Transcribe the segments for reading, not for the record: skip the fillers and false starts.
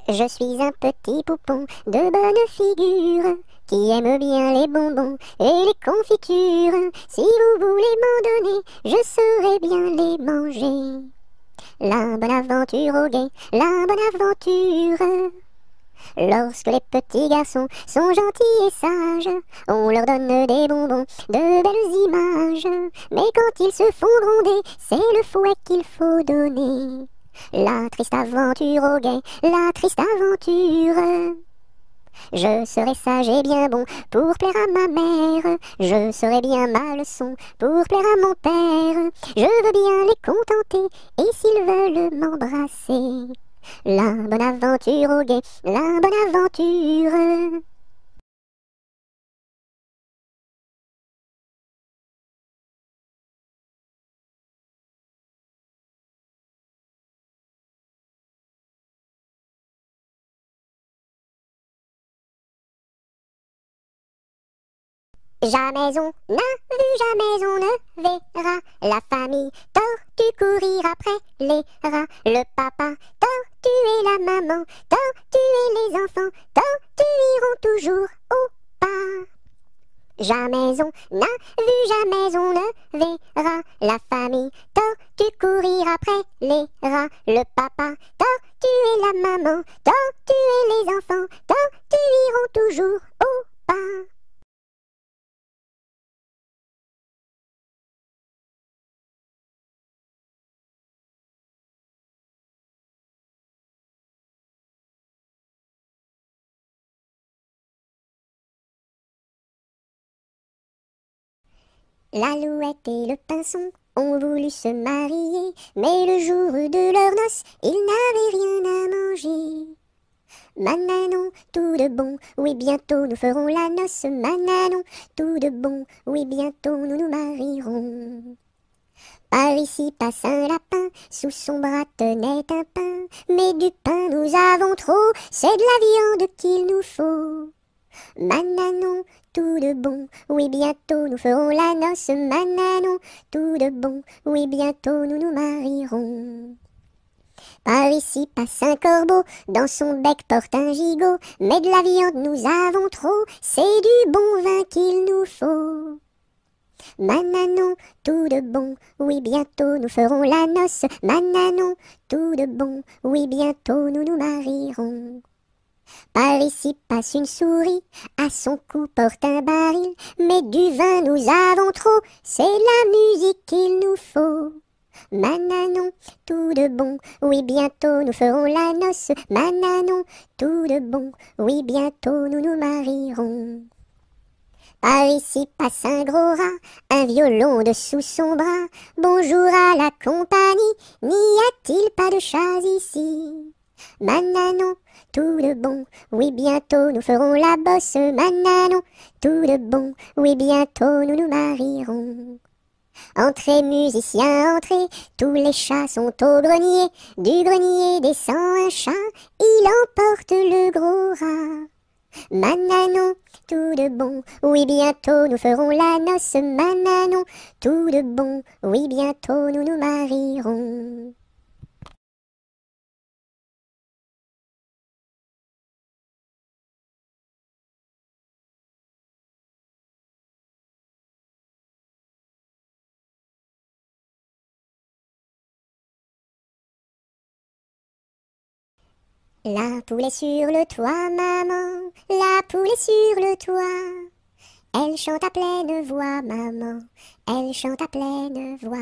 Je suis un petit poupon de bonne figure qui aime bien les bonbons et les confitures. Si vous voulez m'en donner, je saurai bien les manger. La bonne aventure au guet, la bonne aventure. Lorsque les petits garçons sont gentils et sages, on leur donne des bonbons, de belles images. Mais quand ils se font gronder, c'est le fouet qu'il faut donner. La triste aventure au guet, la triste aventure. Je serai sage et bien bon pour plaire à ma mère. Je serai bien ma leçon pour plaire à mon père. Je veux bien les contenter et s'ils veulent m'embrasser. La bonne aventure au guet, la bonne aventure. Jamais on n'a vu, jamais on ne verra la famille tortue courir après les rats. Le papa tortue et la maman tortue et les enfants tortues iront toujours au pas. Jamais on n'a vu, jamais on ne verra la famille tortue courir après les rats. Le papa tortue et la maman tortue et les enfants tortues iront toujours au pas. L'alouette et le pinson ont voulu se marier, mais le jour de leur noces, ils n'avaient rien à manger. Mananon, tout de bon, oui bientôt nous ferons la noce. Mananon, tout de bon, oui bientôt nous nous marierons. Par ici passe un lapin, sous son bras tenait un pain. Mais du pain nous avons trop, c'est de la viande qu'il nous faut. Mananon, tout de bon, oui bientôt nous ferons la noce. Mananon, tout de bon, oui bientôt nous nous marierons. Par ici passe un corbeau, dans son bec porte un gigot. Mais de la viande nous avons trop, c'est du bon vin qu'il nous faut. Mananon, tout de bon, oui bientôt nous ferons la noce. Mananon, tout de bon, oui bientôt nous nous marierons. Par ici passe une souris, à son cou porte un baril. Mais du vin nous avons trop, c'est la musique qu'il nous faut. Mananon, tout de bon, oui bientôt nous ferons la noce. Mananon, tout de bon, oui bientôt nous nous marierons. Par ici passe un gros rat, un violon dessous son bras. Bonjour à la compagnie, n'y a-t-il pas de chats ici? Mananon, tout de bon, oui bientôt nous ferons la bosse. Mananon, tout de bon, oui bientôt nous nous marierons. Entrez musiciens, entrez, tous les chats sont au grenier. Du grenier descend un chat, il emporte le gros rat. Mananon, tout de bon, oui bientôt nous ferons la noce. Mananon, tout de bon, oui bientôt nous nous marierons. La poule est sur le toit, maman, la poule est sur le toit. Elle chante à pleine voix, maman, elle chante à pleine voix.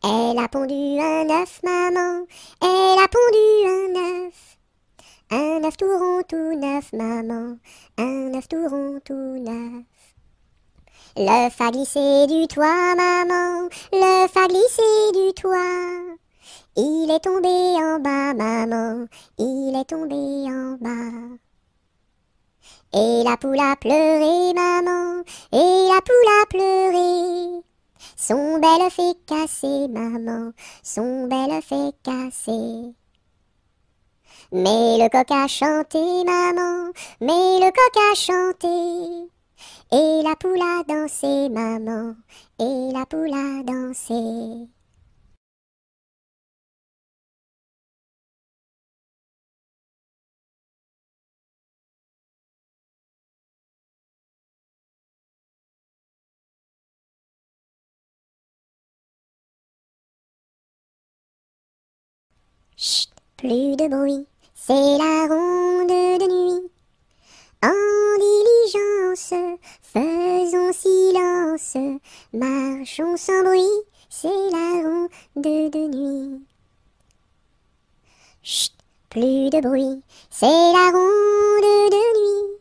Elle a pondu un œuf, maman, elle a pondu un œuf. Un œuf tout rond, tout neuf, maman, un œuf tout rond, tout neuf. L'œuf a glissé du toit, maman, l'œuf a glissé du toit. Il est tombé en bas, maman, il est tombé en bas. Et la poule a pleuré, maman, et la poule a pleuré. Son bel œuf est cassé, maman, son bel œuf est cassé. Mais le coq a chanté, maman, mais le coq a chanté. Et la poule a dansé, maman, et la poule a dansé. plus de bruit, c'est la ronde de nuit. En diligence, faisons silence, marchons sans bruit, c'est la ronde de nuit. Chut, plus de bruit, c'est la ronde de nuit.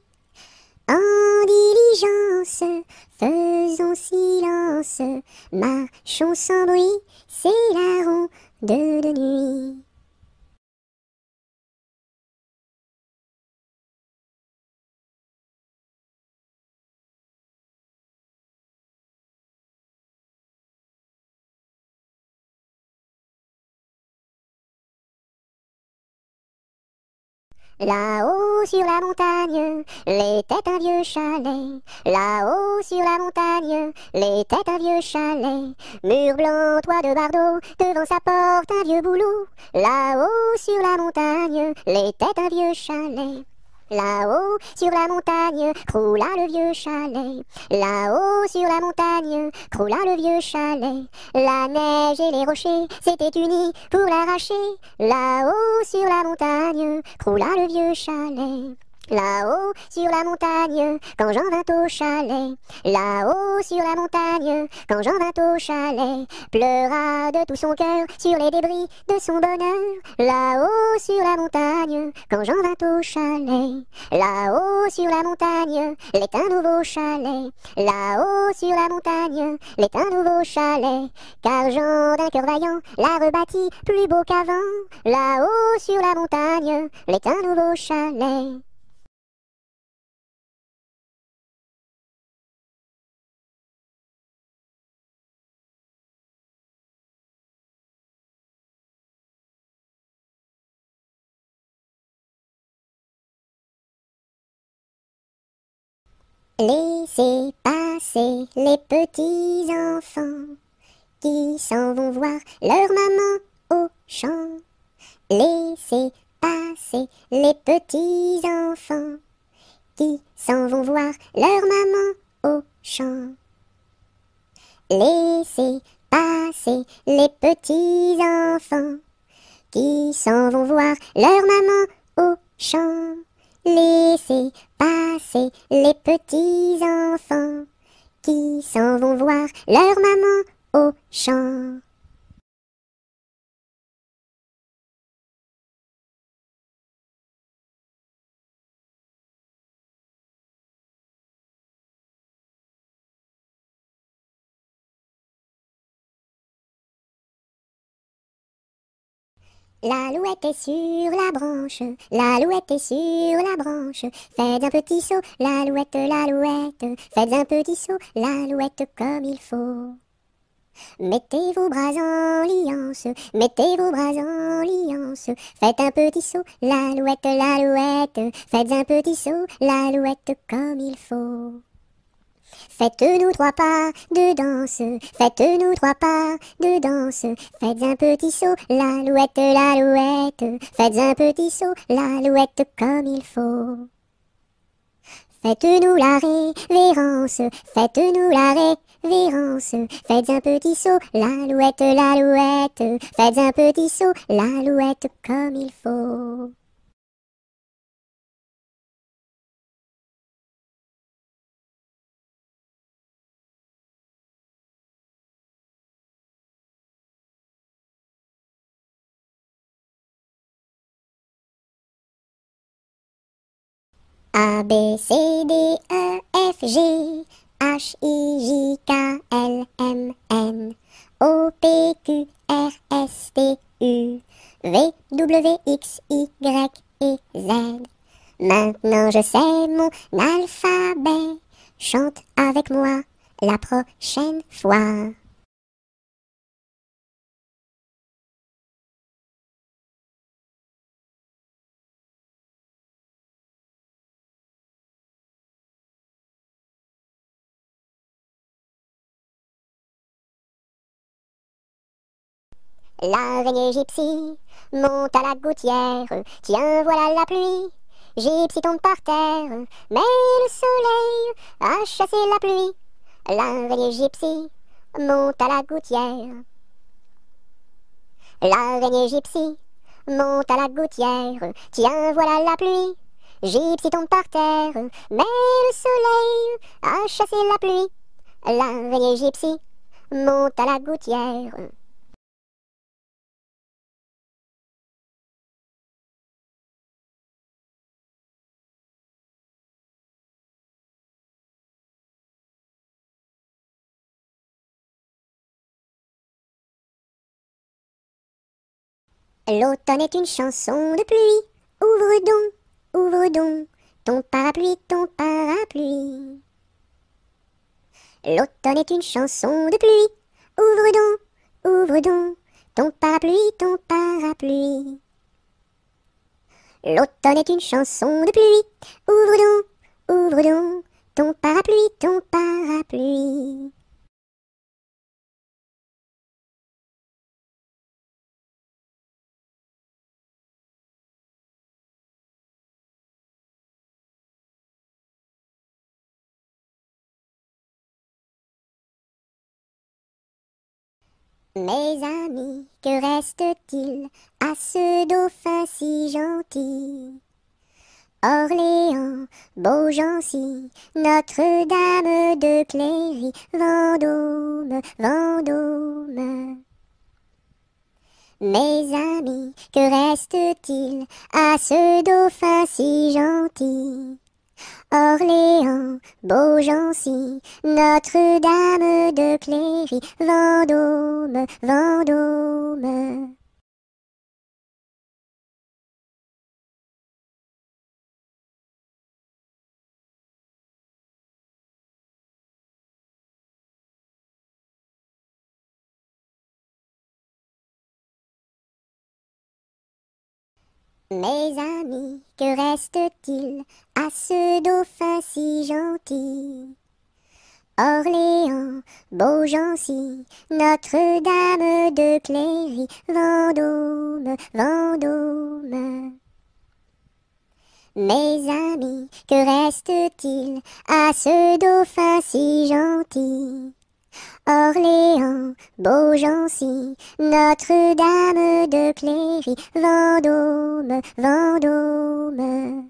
En diligence, faisons silence, marchons sans bruit, c'est la ronde de nuit. Là-haut sur la montagne, l'était un vieux chalet. Là-haut sur la montagne, l'était un vieux chalet. Mur blanc, toit de bardeaux, devant sa porte un vieux bouleau. Là-haut sur la montagne, l'était un vieux chalet. Là-haut sur la montagne, croula le vieux chalet. Là-haut sur la montagne, croula le vieux chalet. La neige et les rochers s'étaient unis pour l'arracher. Là-haut sur la montagne, croula le vieux chalet. Là-haut sur la montagne, quand j'en vins au chalet. Là-haut sur la montagne, quand j'en vins au chalet. Pleura de tout son cœur sur les débris de son bonheur. Là-haut sur la montagne, quand j'en vins au chalet. Là-haut sur la montagne, l'est un nouveau chalet. Là-haut sur la montagne, l'est un nouveau chalet. Car Jean d'un cœur vaillant l'a rebâti plus beau qu'avant. Là-haut sur la montagne, l'est un nouveau chalet. Laissez passer les petits enfants qui s'en vont voir leur maman au champ. Laissez passer les petits enfants qui s'en vont voir leur maman au champ. Laissez passer les petits enfants qui s'en vont voir leur maman au champ. Laissez passer les petits enfants qui s'en vont voir leur maman au champ. L'alouette est sur la branche, l'alouette est sur la branche. Faites un petit saut, l'alouette, l'alouette. Faites un petit saut, l'alouette comme il faut. Mettez vos bras en liance, mettez vos bras en liance. Faites un petit saut, l'alouette, l'alouette. Faites un petit saut, l'alouette comme il faut. Faites-nous 3 pas de danse, faites-nous 3 pas de danse. Faites un petit saut, l'alouette, l'alouette. Faites un petit saut, l'alouette comme il faut. Faites-nous la révérence, faites-nous la révérence. Faites un petit saut, l'alouette, l'alouette. Faites un petit saut, l'alouette comme il faut. A, B, C, D, E, F, G, H, I, J, K, L, M, N, O, P, Q, R, S, T, U, V, W, X, Y et Z. Maintenant je sais mon alphabet, chante avec moi la prochaine fois. L'araignée gypsy monte à la gouttière. Tiens, voilà la pluie. Gypsy tombe par terre, mais le soleil a chassé la pluie. L'araignée gypsy monte à la gouttière. L'araignée gypsy monte à la gouttière. Tiens, voilà la pluie. Gypsy tombe par terre, mais le soleil a chassé la pluie. L'araignée Gypsy monte à la gouttière. L'automne est une chanson de pluie. Ouvre donc ton parapluie, ton parapluie. L'automne est une chanson de pluie. Ouvre donc ton parapluie, ton parapluie. L'automne est une chanson de pluie. Ouvre donc ton parapluie, ton parapluie. Mes amis, que reste-t-il à ce dauphin si gentil? Orléans, Beaugency, Notre-Dame de Cléry, Vendôme, Vendôme. Mes amis, que reste-t-il à ce dauphin si gentil? Orléans, Beaugency, Notre-Dame de Cléry, Vendôme, Vendôme. Mes amis, que reste-t-il à ce dauphin si gentil? Orléans, Beaugency, Notre-Dame de Cléry, Vendôme, Vendôme. Mes amis, que reste-t-il à ce dauphin si gentil? Orléans, Beaugency, Notre-Dame de Cléry, Vendôme, Vendôme.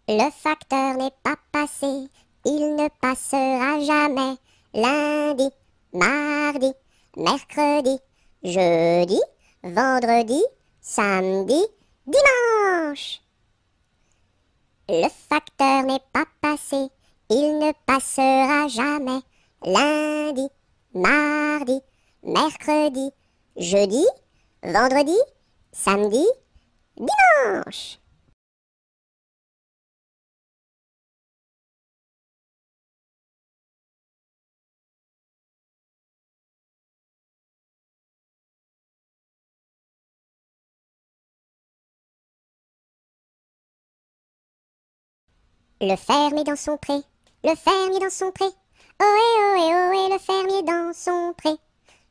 Le facteur n'est pas passé, il ne passera jamais. Lundi, mardi, mercredi, jeudi, vendredi, samedi, dimanche. Le facteur n'est pas passé, il ne passera jamais. Lundi, mardi, mercredi, jeudi, vendredi, samedi, dimanche. Le fermier dans son pré, le fermier dans son pré. Ohé, ohé, ohé, le fermier dans son pré.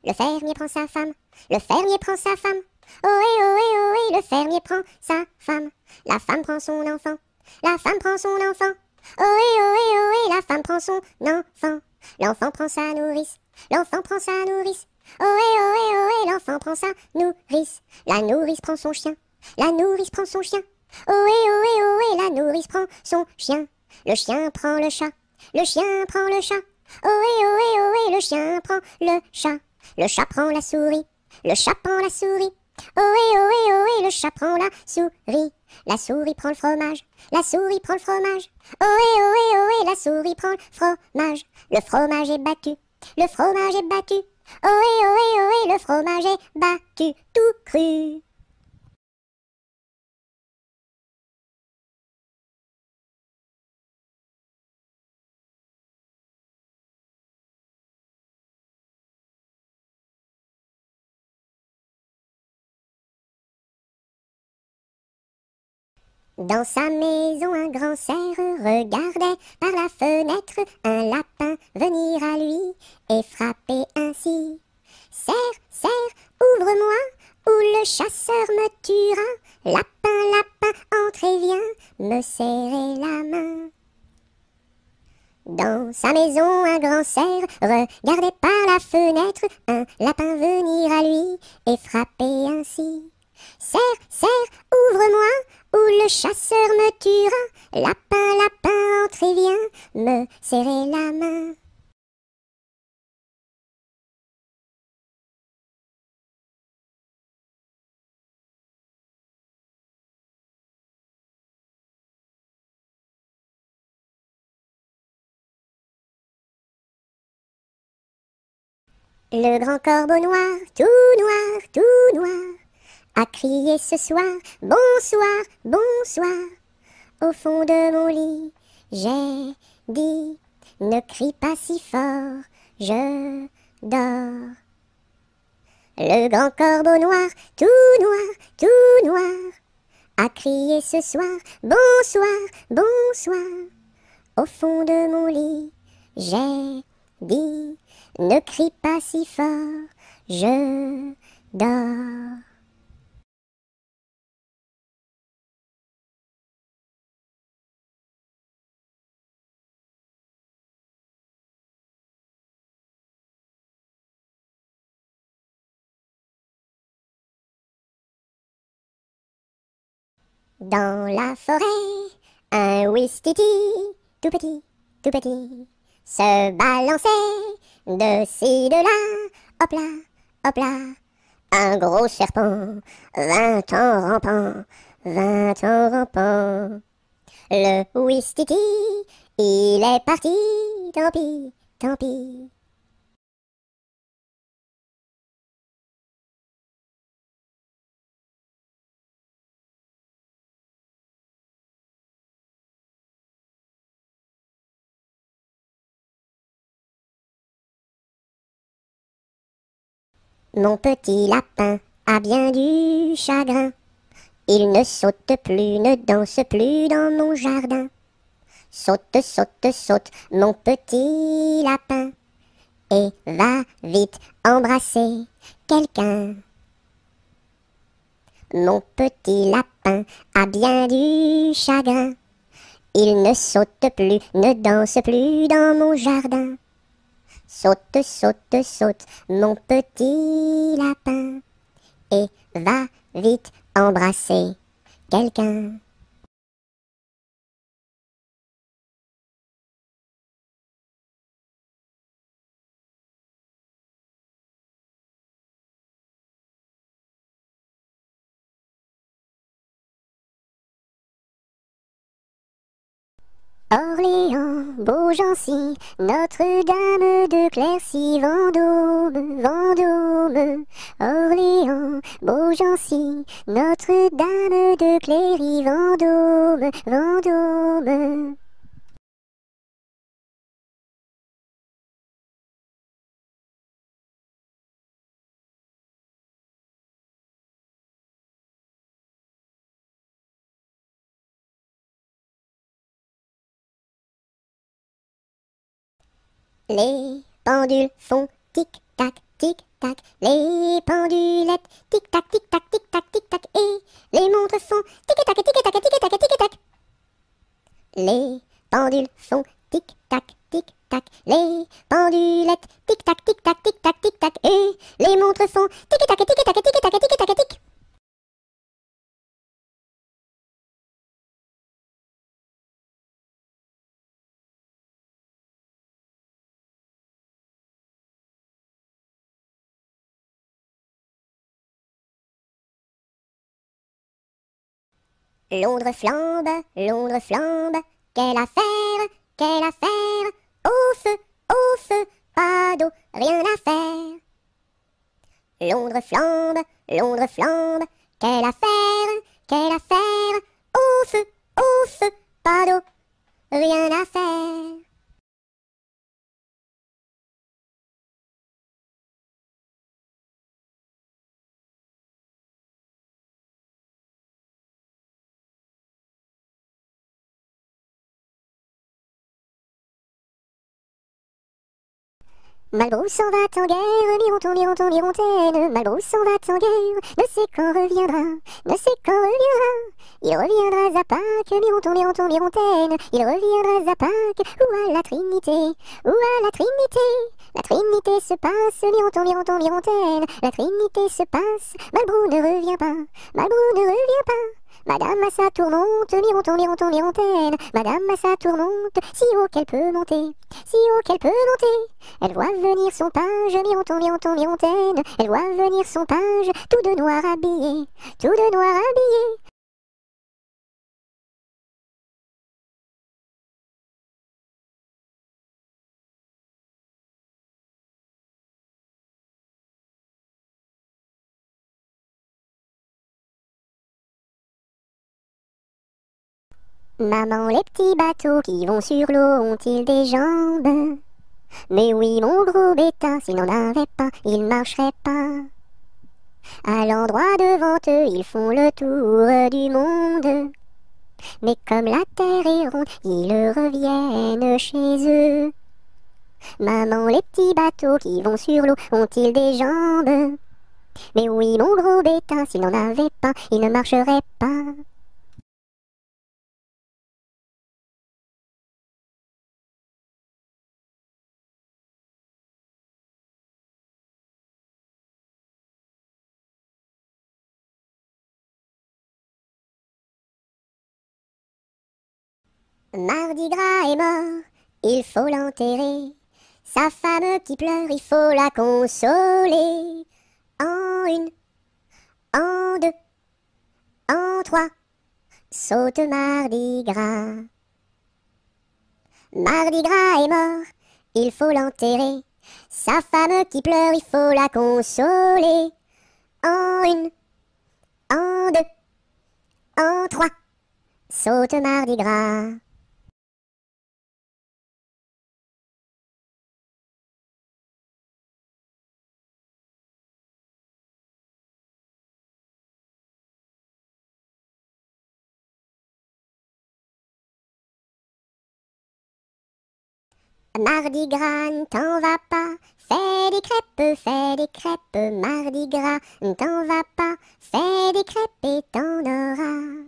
Le fermier prend sa femme, le fermier prend sa femme. Ohé, ohé, ohé, le fermier prend sa femme. La femme prend son enfant, la femme prend son enfant. Ohé, ohé, ohé, la femme prend son enfant. L'enfant prend sa nourrice, l'enfant prend sa nourrice. Ohé, ohé, ohé, l'enfant prend sa nourrice. La nourrice prend son chien, la nourrice prend son chien. Ohé, ohé, ohé, la nourrice prend son chien. Le chien prend le chat, le chien prend le chat. Ohé, ohé, ohé, le chien prend le chat. Le chat prend la souris, le chat prend la souris. Ohé, ohé, ohé, le chat prend la souris. La souris prend le fromage, la souris prend le fromage. Ohé, ohé, ohé, la souris prend le fromage. Le fromage est battu, le fromage est battu. Ohé, ohé, ohé, le fromage est battu, tout cru. Dans sa maison, un grand cerf regardait par la fenêtre un lapin venir à lui et frapper ainsi. Cerf, cerf, ouvre-moi, où le chasseur me tuera. Lapin, lapin, entre et viens me serrer la main. Dans sa maison, un grand cerf regardait par la fenêtre un lapin venir à lui et frapper ainsi. Cerf, cerf, ouvre-moi, ou le chasseur me tuera. Lapin, lapin, entre et viens me serrer la main. Le grand corbeau noir, tout noir, a crié ce soir, bonsoir, bonsoir. Au fond de mon lit, j'ai dit, ne crie pas si fort, je dors. Le grand corbeau noir, tout noir, a crié ce soir, bonsoir, bonsoir. Au fond de mon lit, j'ai dit, ne crie pas si fort, je dors. Dans la forêt, un ouistiti, tout petit, se balançait de ci, de là, hop là, un gros serpent vint en rampant. Le ouistiti, il est parti, tant pis, tant pis. Mon petit lapin a bien du chagrin. Il ne saute plus, ne danse plus dans mon jardin. Saute, saute, saute, mon petit lapin, et va vite embrasser quelqu'un. Mon petit lapin a bien du chagrin. Il ne saute plus, ne danse plus dans mon jardin. Saute, saute, saute, mon petit lapin, et va vite embrasser quelqu'un. Orléans, Beaugency, Notre-Dame de Clercy, Vendôme, Vendôme. Orléans, Beaugency, Notre-Dame de Cléry, Vendôme, Vendôme. Les pendules font tic-tac, tic-tac, les pendulettes tic-tac, tic-tac, tic-tac, tic-tac, et les montres font tic-tac, tic-tac, tic-tac, tic-tac. Les pendules font tic-tac, tic-tac, les pendulettes tic-tac, tic-tac, tic-tac, tic-tac, et les montres font tic-tac, tic-tac, tic-tac, tic-tac, tic. Londres flambe, quelle affaire, quelle affaire, au feu, pas d'eau, rien à faire. Londres flambe, quelle affaire, au feu, pas d'eau, rien à faire. Malbrou s'en va en guerre, mironton, mironton, mirontaine. Malbrou s'en va en guerre, ne sait quand reviendra, ne sait quand reviendra. Il reviendra à Pâques, mironton, mironton, mirontaine. Il reviendra à Pâques, ou à la Trinité, ou à la Trinité. La Trinité se passe, mironton, mironton, mirontaine. La Trinité se passe, Malbrou ne revient pas, Malbrou ne revient pas. Madame a sa tourmente, mironton, mironton, mirontaine. Madame a sa tourmente, si haut qu'elle peut monter, si haut qu'elle peut monter. Elle voit venir son page, mironton, mironton, mirontaine. Elle voit venir son page, tout de noir habillé, tout de noir habillé. Maman, les petits bateaux qui vont sur l'eau ont-ils des jambes? Mais oui, mon gros bêta, s'il n'en avait pas, il marcherait pas. À l'endroit devant eux, ils font le tour du monde. Mais comme la terre est ronde, ils reviennent chez eux. Maman, les petits bateaux qui vont sur l'eau ont-ils des jambes? Mais oui, mon gros bêta, s'il n'en avait pas, il ne marcherait pas. Mardi Gras est mort, il faut l'enterrer. Sa femme qui pleure, il faut la consoler. En une, en deux, en trois, saute Mardi Gras. Mardi Gras est mort, il faut l'enterrer. Sa femme qui pleure, il faut la consoler. En une, en deux, en trois, saute Mardi Gras. Mardi Gras, ne t'en va pas, fais des crêpes, Mardi Gras, ne t'en va pas, fais des crêpes et t'en auras.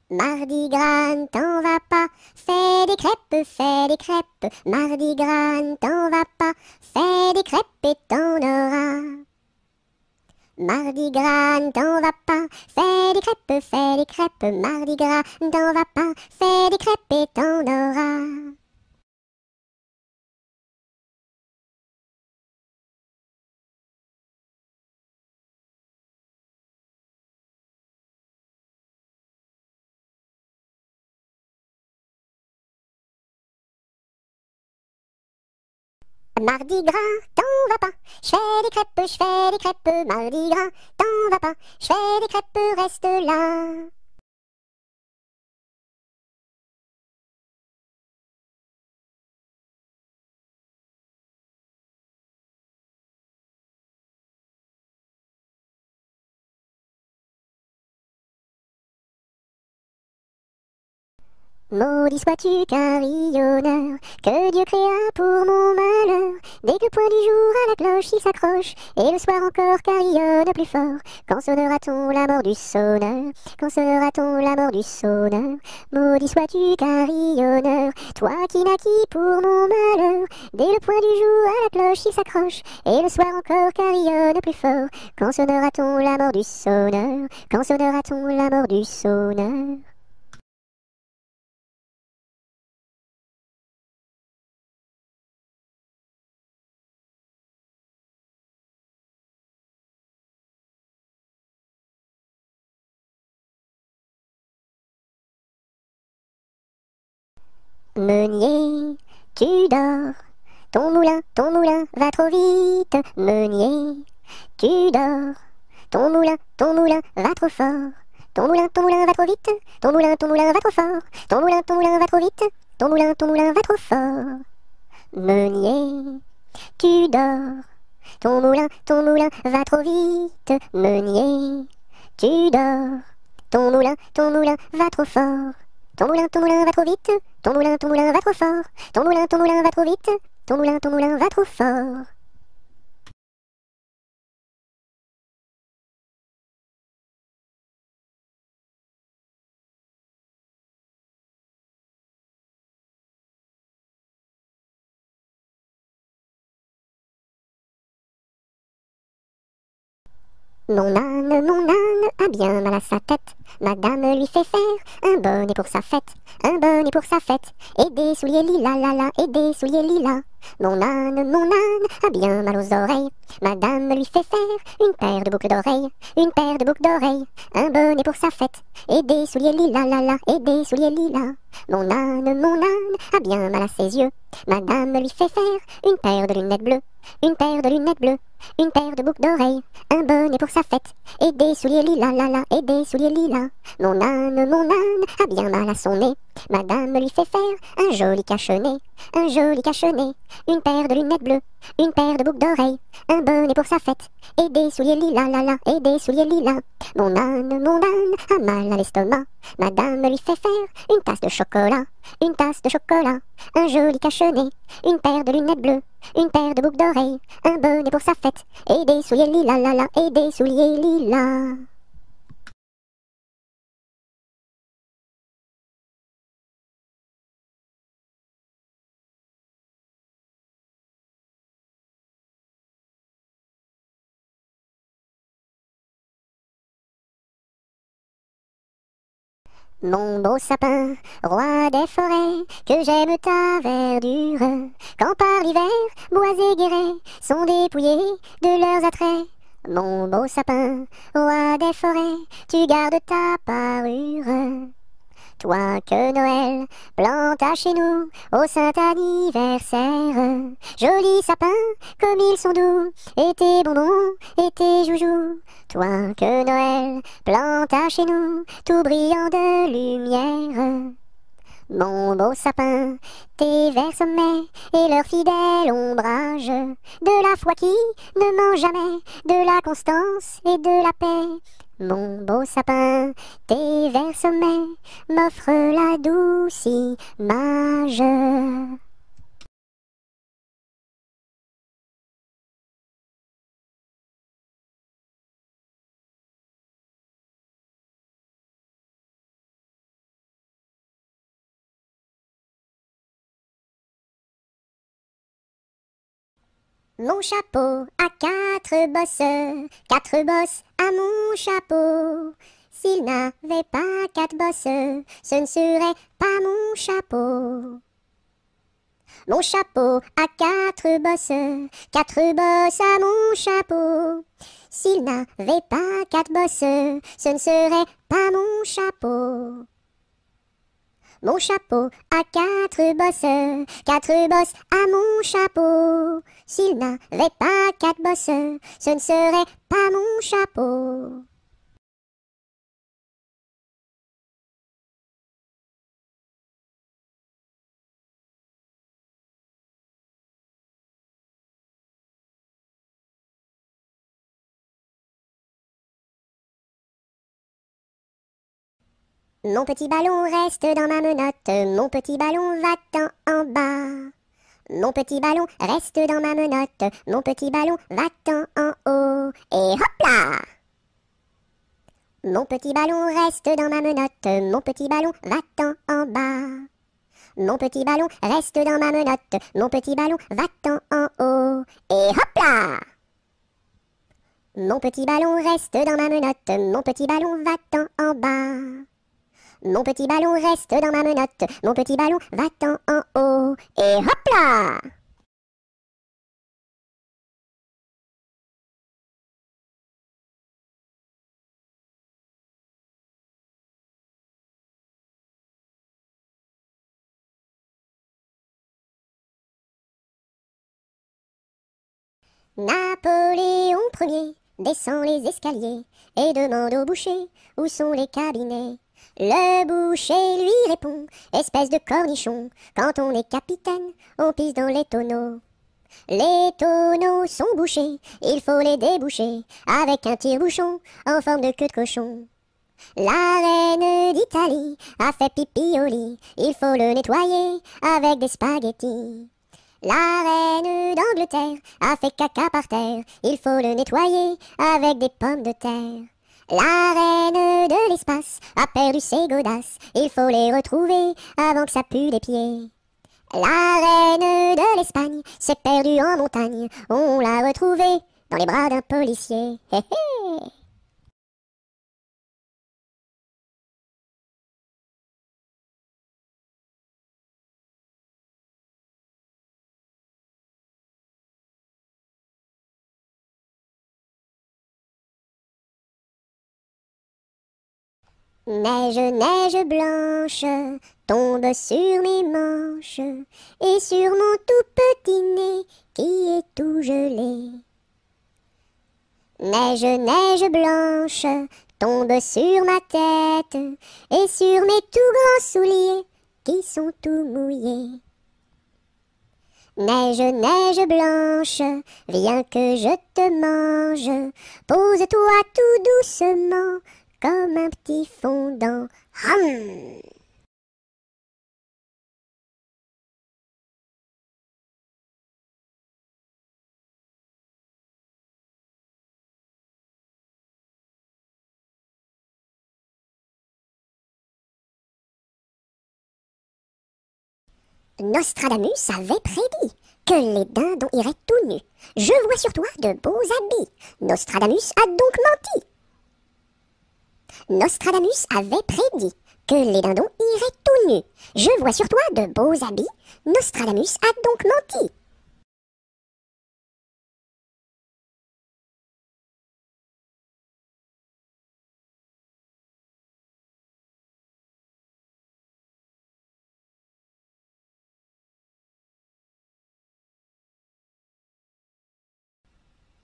Mardi Gras, ne t'en va pas, fais des crêpes, Mardi Gras, ne t'en va pas, fais des crêpes et t'en auras. Mardi Gras, ne t'en va pas, fais des crêpes, Mardi Gras, ne t'en va pas, fais des crêpes et t'en auras. Mardi Gras, t'en va pas, je fais des crêpes, Mardi Gras, t'en va pas, je fais des crêpes, reste là. Maudit sois-tu carillonneur, que Dieu créa pour mon malheur. Dès que le point du jour à la cloche il s'accroche, et le soir encore carillonne plus fort. Quand sonnera-t-on la mort du sonneur? Quand sonnera-t-on la mort du sonneur? Maudit sois-tu carillonneur, toi qui naquis pour mon malheur. Dès le point du jour à la cloche il s'accroche, et le soir encore carillonne plus fort. Quand sonnera-t-on la mort du sonneur? Quand sonnera-t-on la mort du sonneur? Meunier, tu dors, ton moulin va trop vite. Meunier, tu dors, ton moulin va trop fort. Ton moulin va trop vite. Ton moulin va trop fort. Ton moulin va trop vite. Ton moulin va trop fort. Meunier, tu dors, ton moulin va trop vite. Meunier, tu dors, ton moulin va trop fort. Ton moulin va trop vite. Ton moulin va trop fort. Ton moulin va trop vite. ton moulin va trop fort. Mon âne a bien mal à sa tête. Madame lui fait faire un bonnet pour sa fête, un bonnet pour sa fête, et des souliers lilas, la la, et des souliers lilas. Mon âne a bien mal aux oreilles. Madame lui fait faire une paire de boucles d'oreilles, une paire de boucles d'oreilles, un bonnet pour sa fête, et des souliers lilas, la la, et des souliers lilas. Mon âne a bien mal à ses yeux. Madame lui fait faire une paire de lunettes bleues, une paire de lunettes bleues, une paire de boucles d'oreilles, un bonnet pour sa fête, et des souliers lilas, la la, et des souliers lilas. Mon âne a bien mal à son nez. Madame lui fait faire un joli cache-nez, un joli cache-nez, une paire de lunettes bleues, une paire de boucles d'oreilles, un bonnet pour sa fête, et des souliers lilas, la la, et des souliers lilas. Mon âne a mal à l'estomac. Madame lui fait faire une tasse de chocolat, une tasse de chocolat, un joli cache-nez, une paire de lunettes bleues, une paire de boucles d'oreilles, un bonnet pour sa fête, et des souliers lilas, la la, et des souliers lilas. Mon beau sapin, roi des forêts, que j'aime ta verdure, quand par l'hiver, bois et guérets sont dépouillés de leurs attraits. Mon beau sapin, roi des forêts, tu gardes ta parure. Toi que Noël planta chez nous au saint anniversaire. Jolis sapins, comme ils sont doux, et tes bonbons, et tes joujoux. Toi que Noël planta chez nous, tout brillant de lumière. Mon beau sapin, tes verts sommets et leur fidèle ombrage, de la foi qui ne ment jamais, de la constance et de la paix. Mon beau sapin, tes verts sommets m'offrent la douce image. Mon chapeau a quatre bosses à mon chapeau. S'il n'avait pas quatre bosses, ce ne serait pas mon chapeau. Mon chapeau a quatre bosses à mon chapeau. S'il n'avait pas quatre bosses, ce ne serait pas mon chapeau. Mon chapeau a quatre bosses à mon chapeau. S'il n'avait pas quatre bosses, ce ne serait pas mon chapeau. Mon petit ballon reste dans ma menotte, mon petit ballon va-t'en en bas. Mon petit ballon reste dans ma menotte, mon petit ballon va-t'en en haut. Et hop là! Mon petit ballon reste dans ma menotte, mon petit ballon va-t'en en bas. Mon petit ballon reste dans ma menotte, mon petit ballon va-t'en en haut. Et hop là! Mon petit ballon reste dans ma menotte, mon petit ballon va-t'en en bas. Mon petit ballon reste dans ma menotte, mon petit ballon va-t'en en haut. Et hop là! Napoléon Ier descend les escaliers et demande au boucher où sont les cabinets. Le boucher lui répond, espèce de cornichon, quand on est capitaine, on pisse dans les tonneaux. Les tonneaux sont bouchés, il faut les déboucher avec un tire-bouchon en forme de queue de cochon. La reine d'Italie a fait pipi au lit, il faut le nettoyer avec des spaghettis. La reine d'Angleterre a fait caca par terre, il faut le nettoyer avec des pommes de terre. La reine de l'espace a perdu ses godasses, il faut les retrouver avant que ça pue des pieds. La reine de l'Espagne s'est perdue en montagne, on l'a retrouvée dans les bras d'un policier. Hé hé. Neige, neige blanche, tombe sur mes manches et sur mon tout petit nez qui est tout gelé. Neige, neige blanche, tombe sur ma tête et sur mes tout grands souliers qui sont tout mouillés. Neige, neige blanche, viens que je te mange, pose-toi tout doucement comme un petit fondant. Hum. Nostradamus avait prédit que les dindons iraient tout nus. Je vois sur toi de beaux habits. Nostradamus a donc menti. Nostradamus avait prédit que les dindons iraient tout nus. Je vois sur toi de beaux habits. Nostradamus a donc menti.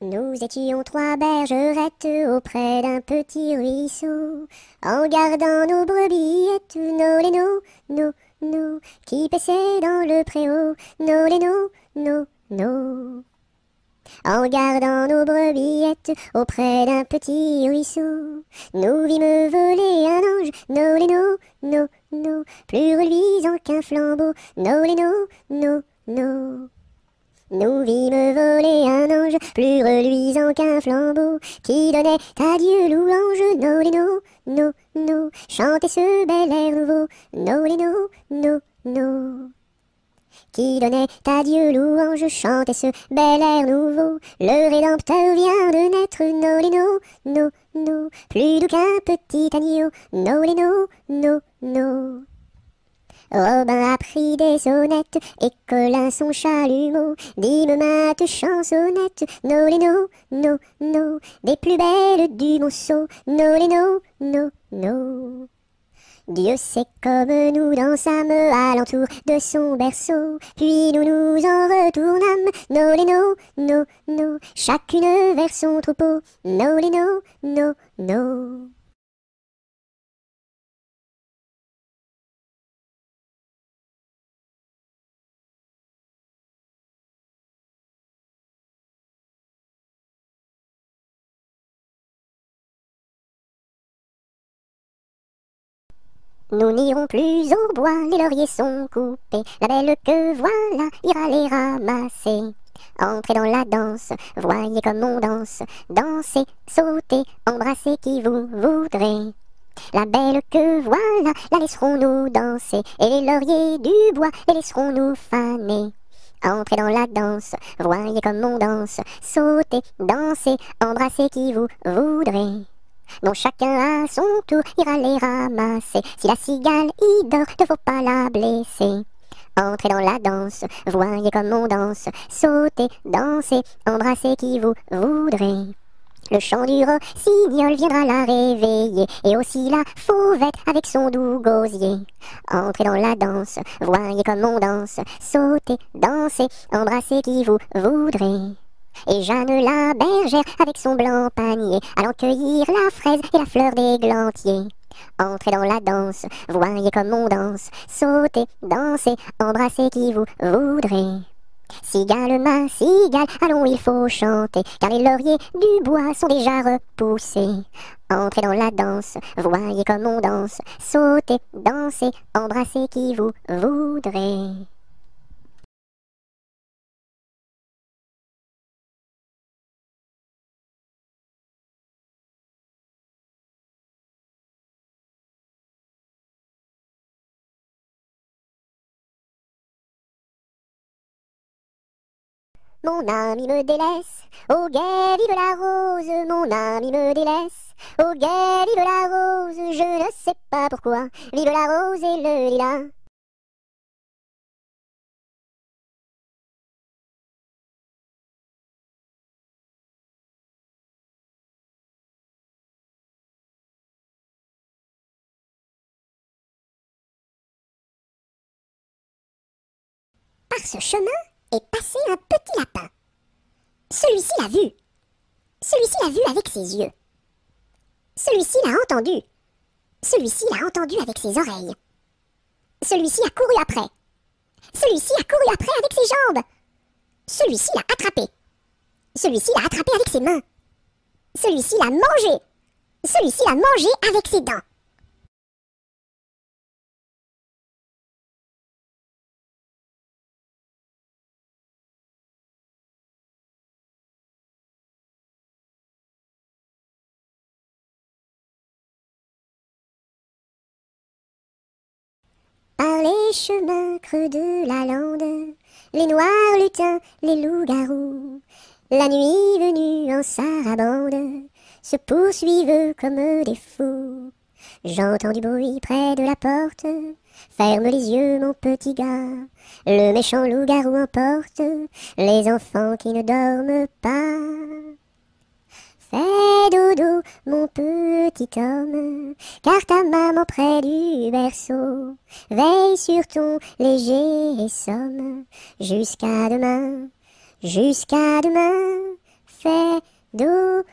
Nous étions trois bergerettes auprès d'un petit ruisseau, en gardant nos brebillettes, nos lénos, nos, qui paissaient dans le préau, nos lénos, nos. En gardant nos brebillettes auprès d'un petit ruisseau, nous vîmes voler un ange, nos lénos, nos, plus reluisant qu'un flambeau, nos lénos, nos. Nous vîmes voler un ange, plus reluisant qu'un flambeau, qui donnait à Dieu louange, nos lénos, nos, chantez ce bel air nouveau, nos lénos, nos. Qui donnait à Dieu louange, chantez ce bel air nouveau, le Rédempteur vient de naître, nos lénos, nos, plus doux qu'un petit agneau, nos lénos, nos. Robin a pris des sonnettes, et Colin son chalumeau, dîme mate chansonnette, nos lénos, nos, des plus belles du monceau, nos lénos, nos. Dieu sait comme nous dansâmes alentour de son berceau, puis nous nous en retournâmes, nos lénos, nos, chacune vers son troupeau, nos lénos, nos. Nous n'irons plus au bois, les lauriers sont coupés, la belle que voilà ira les ramasser. Entrez dans la danse, voyez comme on danse, dansez, sautez, embrassez qui vous voudrez. La belle que voilà, la laisserons-nous danser, et les lauriers du bois, les laisserons-nous faner. Entrez dans la danse, voyez comme on danse, sautez, dansez, embrassez qui vous voudrez. Bon, chacun à son tour ira les ramasser. Si la cigale y dort, ne faut pas la blesser. Entrez dans la danse, voyez comme on danse, sautez, dansez, embrassez qui vous voudrez. Le chant du rossignol viendra la réveiller, et aussi la fauvette avec son doux gosier. Entrez dans la danse, voyez comme on danse, sautez, dansez, embrassez qui vous voudrez. Et Jeanne la bergère avec son blanc panier, allant cueillir la fraise et la fleur d'églantier. Entrez dans la danse, voyez comme on danse, sautez, dansez, embrassez qui vous voudrez. Cigale, ma cigale, allons il faut chanter, car les lauriers du bois sont déjà repoussés. Entrez dans la danse, voyez comme on danse, sautez, dansez, embrassez qui vous voudrez. mon ami me délaisse. Au guet, vive la rose, mon ami me délaisse. Au guet, vive la rose, je ne sais pas pourquoi. Vive la rose et le lilas. Par ce chemin est passé un petit lapin. Celui-ci l'a vu. Celui-ci l'a vu avec ses yeux. Celui-ci l'a entendu. Celui-ci l'a entendu avec ses oreilles. Celui-ci a couru après. Celui-ci a couru après avec ses jambes. Celui-ci l'a attrapé. Celui-ci l'a attrapé avec ses mains. Celui-ci l'a mangé. Celui-ci l'a mangé avec ses dents. Par les chemins creux de la lande, les noirs lutins, les loups-garous, la nuit venue en sarabande, se poursuivent comme des fous. J'entends du bruit près de la porte, ferme les yeux mon petit gars, le méchant loup-garou emporte les enfants qui ne dorment pas. Fais dodo, mon petit homme, car ta maman près du berceau veille sur ton léger somme. Jusqu'à demain, fais dodo.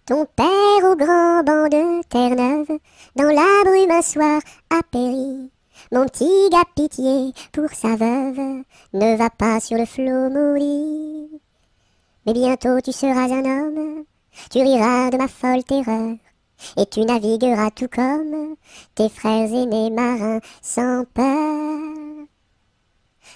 Ton père au grand banc de Terre-Neuve, dans la brume un soir a péri. Mon petit gars pitié pour sa veuve, ne va pas sur le flot maudit. Mais bientôt tu seras un homme, tu riras de ma folle terreur, et tu navigueras tout comme tes frères aînés marins sans peur.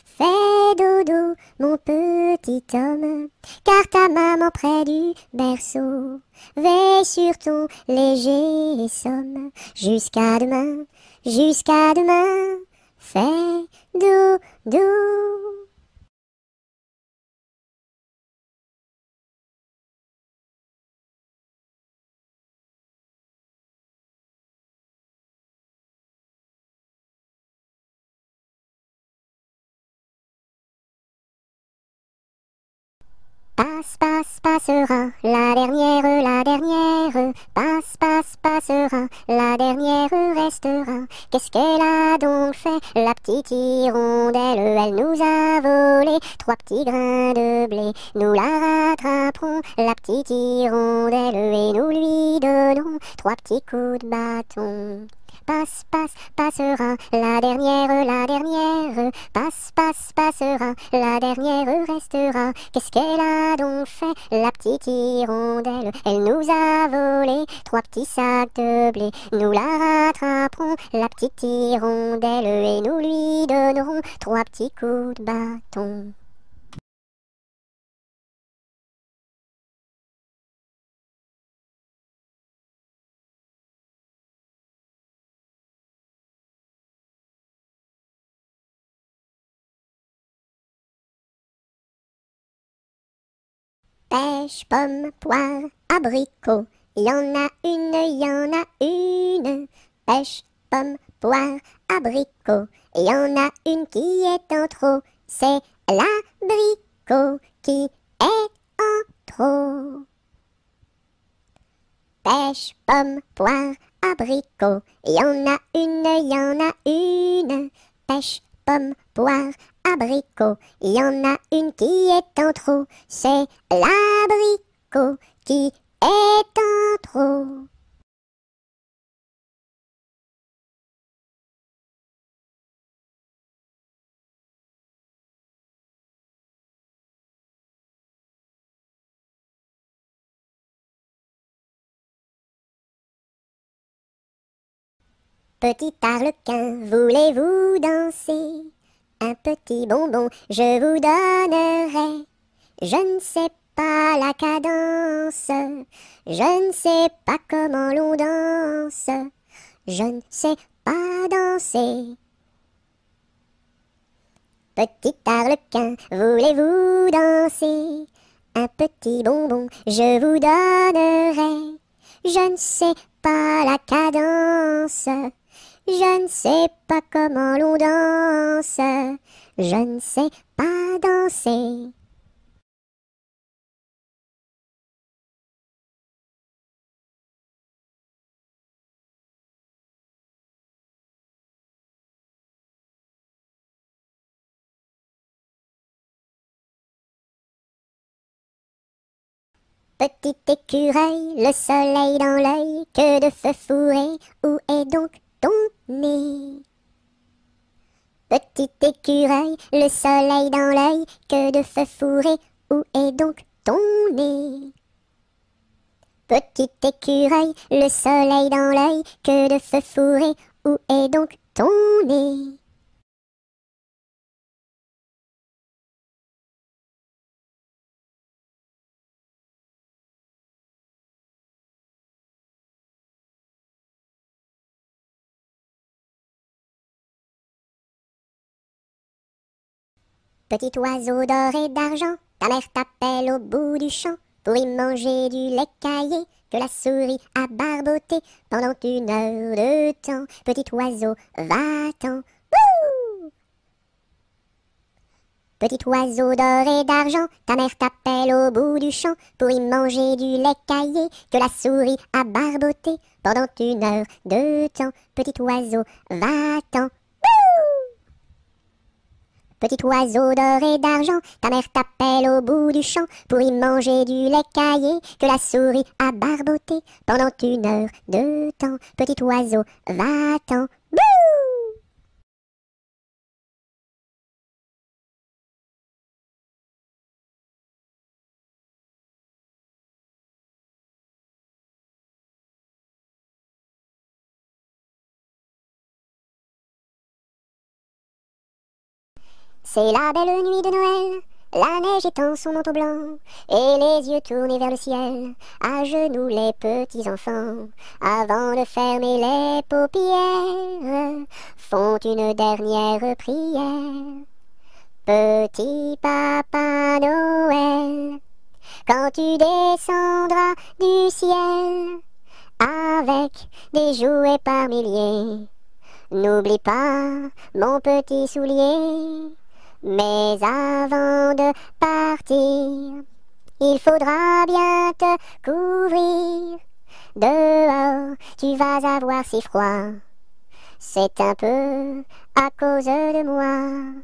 Fais dodo, mon petit homme, car ta maman près du berceau veille sur ton léger somme. Jusqu'à demain, fais dodo. Passe, passe, passera, la dernière, passe, passe, passera, la dernière restera. Qu'est-ce qu'elle a donc fait, la petite hirondelle? Elle nous a volé 3 petits grains de blé. Nous la rattraperons, la petite hirondelle, et nous lui donnerons 3 petits coups de bâton. Passe, passe, passera, la dernière, passe, passe, passera, la dernière restera. Qu'est-ce qu'elle a donc fait, la petite hirondelle? Elle nous a volé 3 petits sacs de blé. Nous la rattraperons, la petite hirondelle, et nous lui donnerons 3 petits coups de bâton. Pêche, pomme, poire, abricot, y en a une. Pêche, pomme, poire, abricot, y en a une qui est en trop. C'est l'abricot qui est en trop. Pêche, pomme, poire, abricot, y en a une. Pêche, pomme, poire, abricot, il y en a une qui est en trop, c'est l'abricot qui est en trop. Petit arlequin, voulez-vous danser? Un petit bonbon, je vous donnerai. Je ne sais pas la cadence, je ne sais pas comment l'on danse, je ne sais pas danser. Petit arlequin, voulez-vous danser? Un petit bonbon, je vous donnerai. Je ne sais pas la cadence, je ne sais pas comment l'on danse, je ne sais pas danser. Petit écureuil, le soleil dans l'œil, que de feu fourré, où est donc ton nez? Petit écureuil, le soleil dans l'œil, que de feu fourré, où est donc ton nez? Petit écureuil, le soleil dans l'œil, que de feu fourré, où est donc ton nez? Petit oiseau d'or et d'argent, ta mère t'appelle au bout du champ pour y manger du lait caillé que la souris a barboté pendant 1 heure de temps. Petit oiseau, va-t'en. Wouh! Petit oiseau d'or et d'argent, ta mère t'appelle au bout du champ pour y manger du lait caillé que la souris a barboté pendant 1 heure de temps. Petit oiseau, va-t'en. Petit oiseau d'or et d'argent, ta mère t'appelle au bout du champ pour y manger du lait caillé que la souris a barboté pendant 1 heure de temps. Petit oiseau, va-t'en. Bouh! C'est la belle nuit de Noël, la neige étend son manteau blanc, et les yeux tournés vers le ciel, à genoux les petits enfants, avant de fermer les paupières, font une dernière prière. Petit Papa Noël, quand tu descendras du ciel, avec des jouets par milliers, n'oublie pas mon petit soulier. Mais avant de partir, il faudra bien te couvrir. Dehors, tu vas avoir si froid. C'est un peu à cause de moi.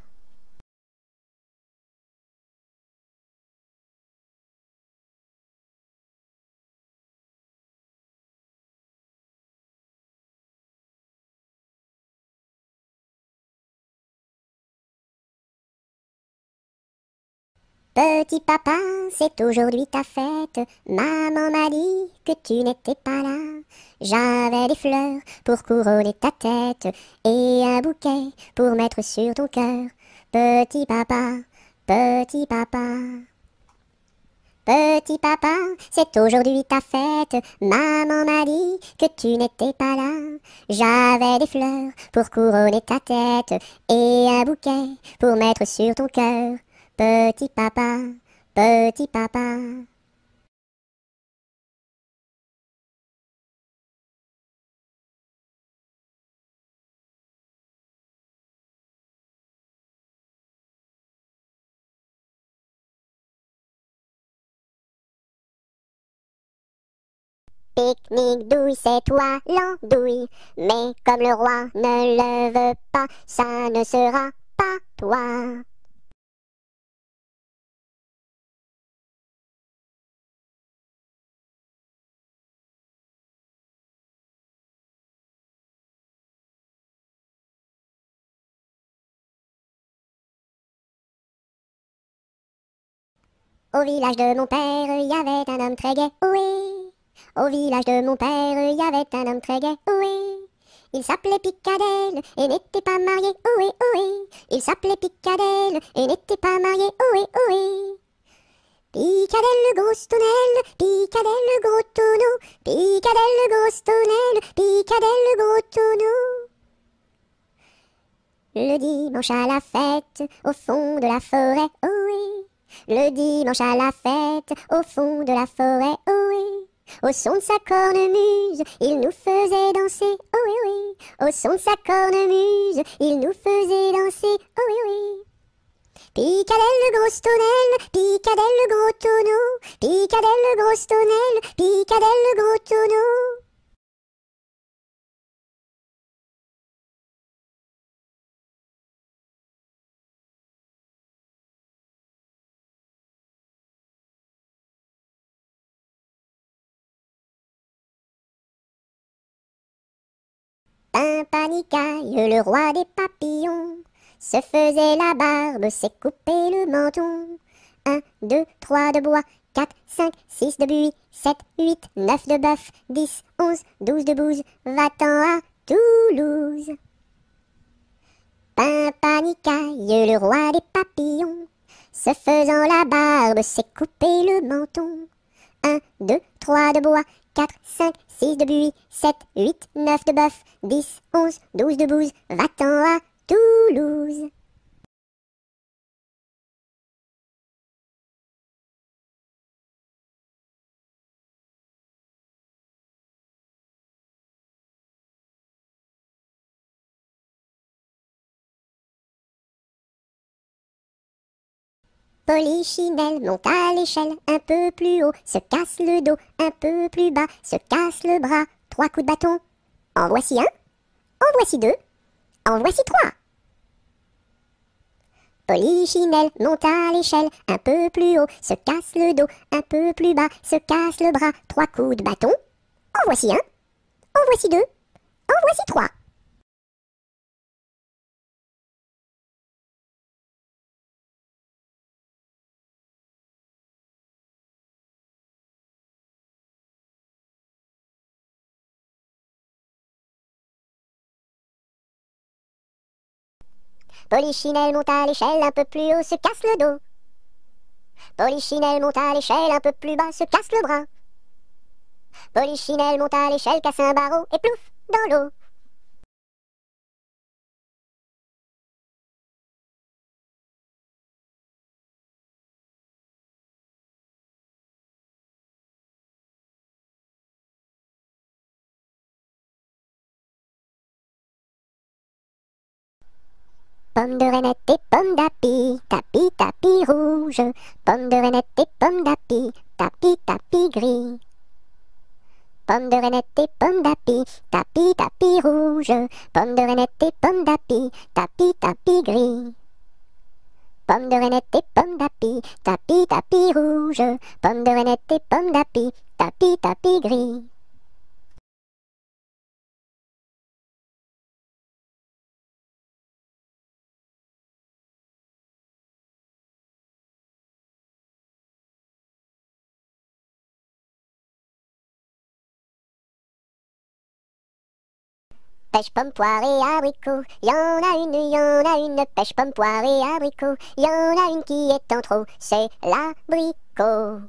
Petit papa, c'est aujourd'hui ta fête. Maman m'a dit que tu n'étais pas là. J'avais des fleurs pour couronner ta tête et un bouquet pour mettre sur ton cœur. Petit papa, petit papa. Petit papa, c'est aujourd'hui ta fête. Maman m'a dit que tu n'étais pas là. J'avais des fleurs pour couronner ta tête et un bouquet pour mettre sur ton cœur. Petit papa, petit papa. Pique-nique douille, c'est toi l'andouille, mais comme le roi ne le veut pas, ça ne sera pas toi. Au village de mon père, il y avait un homme très gai, oui. Au village de mon père, il y avait un homme très gai, oui. Il s'appelait Picadelle et n'était pas marié, oui, oui. Il s'appelait Picadelle et n'était pas marié, oui, oui. Picadelle le gros tonnelle, Picadelle le gros tonneau, Picadelle le gros tonnelle, Picadelle le gros tonneau. Le dimanche à la fête, au fond de la forêt, ohé. Le dimanche à la fête, au fond de la forêt, ohé. Au son de sa cornemuse, il nous faisait danser, ohé, ohé. Au son de sa cornemuse, il nous faisait danser, ohé, ohé. Picadelle le gros tonnelle, Picadelle le gros tonneau, Picadelle le gros tonnelle, Picadelle le gros tonneau. Pimpanicaille, le roi des papillons, se faisait la barbe, s'est coupé le menton. 1, 2, 3 de bois, 4, 5, 6 de buis, 7, 8, 9 de bœuf, 10, 11, 12 de bouse, va-t'en à Toulouse. Pimpanicaille, le roi des papillons, se faisant la barbe, s'est coupé le menton. 1, 2, 3 de bois, 4, 5, 6 de buis, 7, 8, 9 de bœuf, 10, 11, 12 de bouse, va-t'en à Toulouse. Polichinelle monte à l'échelle, un peu plus haut, se casse le dos, un peu plus bas, se casse le bras, 3 coups de bâton. En voici un, en voici deux, en voici 3. Polichinelle monte à l'échelle, un peu plus haut, se casse le dos, un peu plus bas, se casse le bras, 3 coups de bâton. En voici un, en voici deux, en voici 3. Polichinelle monte à l'échelle, un peu plus haut, se casse le dos. Polichinelle monte à l'échelle, un peu plus bas, se casse le bras. Polichinelle monte à l'échelle, casse un barreau et plouf, dans l'eau. Pomme de reinette et pomme d'api, tapis, tapis rouge. Pomme de reinette et pomme d'api, tapis, tapis gris. Pomme de reinette et pomme d'api, tapis, tapis rouge. Pomme de reinette et pomme d'api, tapis, tapis gris. Pomme de reinette et pomme d'api, tapis, tapis rouge. Pomme de reinette et pomme d'api, tapis, tapis gris. Pêche, pomme, poire et abricot, y en a une, pêche, pomme, poire et abricot, y en a une qui est en trop, c'est l'abricot.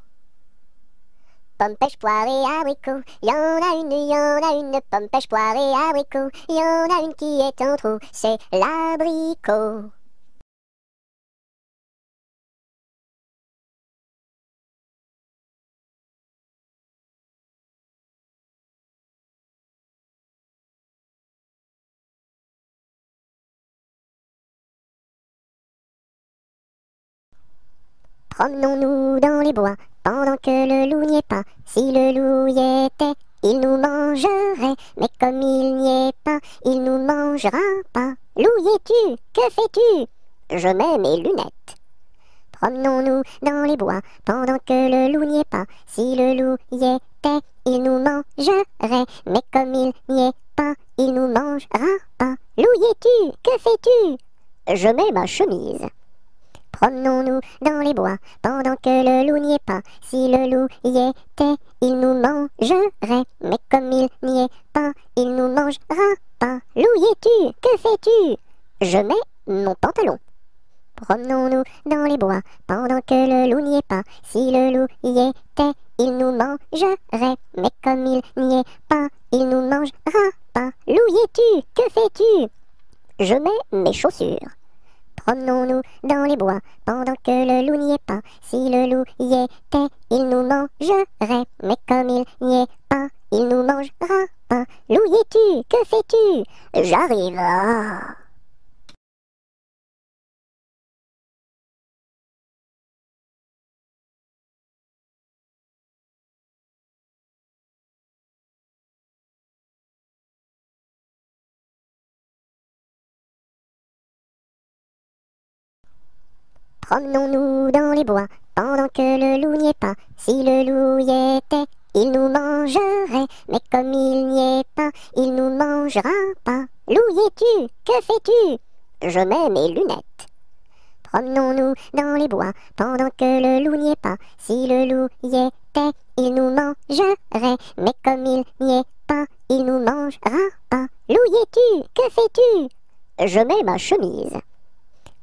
Pomme, pêche, poire et abricot, y en a une, pomme, pêche, poire et abricot, y en a une qui est en trop, c'est l'abricot. Promenons-nous dans les bois, pendant que le loup n'y est pas. Si le loup y était, il nous mangerait, mais comme il n'y est pas, il nous mangera pas. Loup y es-tu? Que fais-tu? Je mets mes lunettes. Promenons-nous dans les bois, pendant que le loup n'y est pas. Si le loup y était, il nous mangerait, mais comme il n'y est pas, il nous mangera pas. Loup y es-tu? Que fais-tu? Je mets ma chemise. Promenons-nous dans les bois, pendant que le loup n'y est pas. Si le loup y était, il nous mangerait, mais comme il n'y est pas, il nous mangera pas. Loup y es-tu? Que fais-tu? Je mets mon pantalon. Promenons-nous dans les bois, pendant que le loup n'y est pas. Si le loup y était, il nous mangerait, mais comme il n'y est pas, il nous mangera pas. Loup y es-tu? Que fais-tu? Je mets mes chaussures. Promenons-nous dans les bois pendant que le loup n'y est pas. Si le loup y était, il nous mangerait. Mais comme il n'y est pas, il nous mangera pas. Loup y es-tu? Que fais-tu? J'arrive. Ah. Promenons-nous dans les bois pendant que le loup n'y est pas. Si le loup y était, il nous mangerait. Mais comme il n'y est pas, il nous mangera pas. Loup y es-tu? Que fais-tu? Je mets mes lunettes. Promenons-nous dans les bois pendant que le loup n'y est pas. Si le loup y était, il nous mangerait. Mais comme il n'y est pas, il nous mangera pas. Loup y es-tu? Que fais-tu? Je mets ma chemise.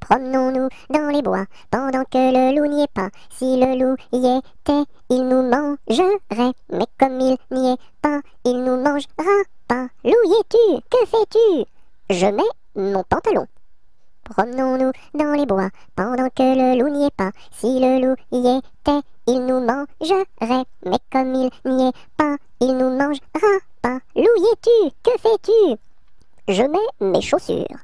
Promenons-nous dans les bois pendant que le loup n'y est pas. Si le loup y était, il nous mangerait. Mais comme il n'y est pas, il nous mangera pas. Loup y es-tu? Que fais-tu? Je mets mon pantalon. Promenons-nous dans les bois pendant que le loup n'y est pas. Si le loup y était, il nous mangerait. Mais comme il n'y est pas, il nous mangera pas. Loup y es-tu? Que fais-tu? Je mets mes chaussures.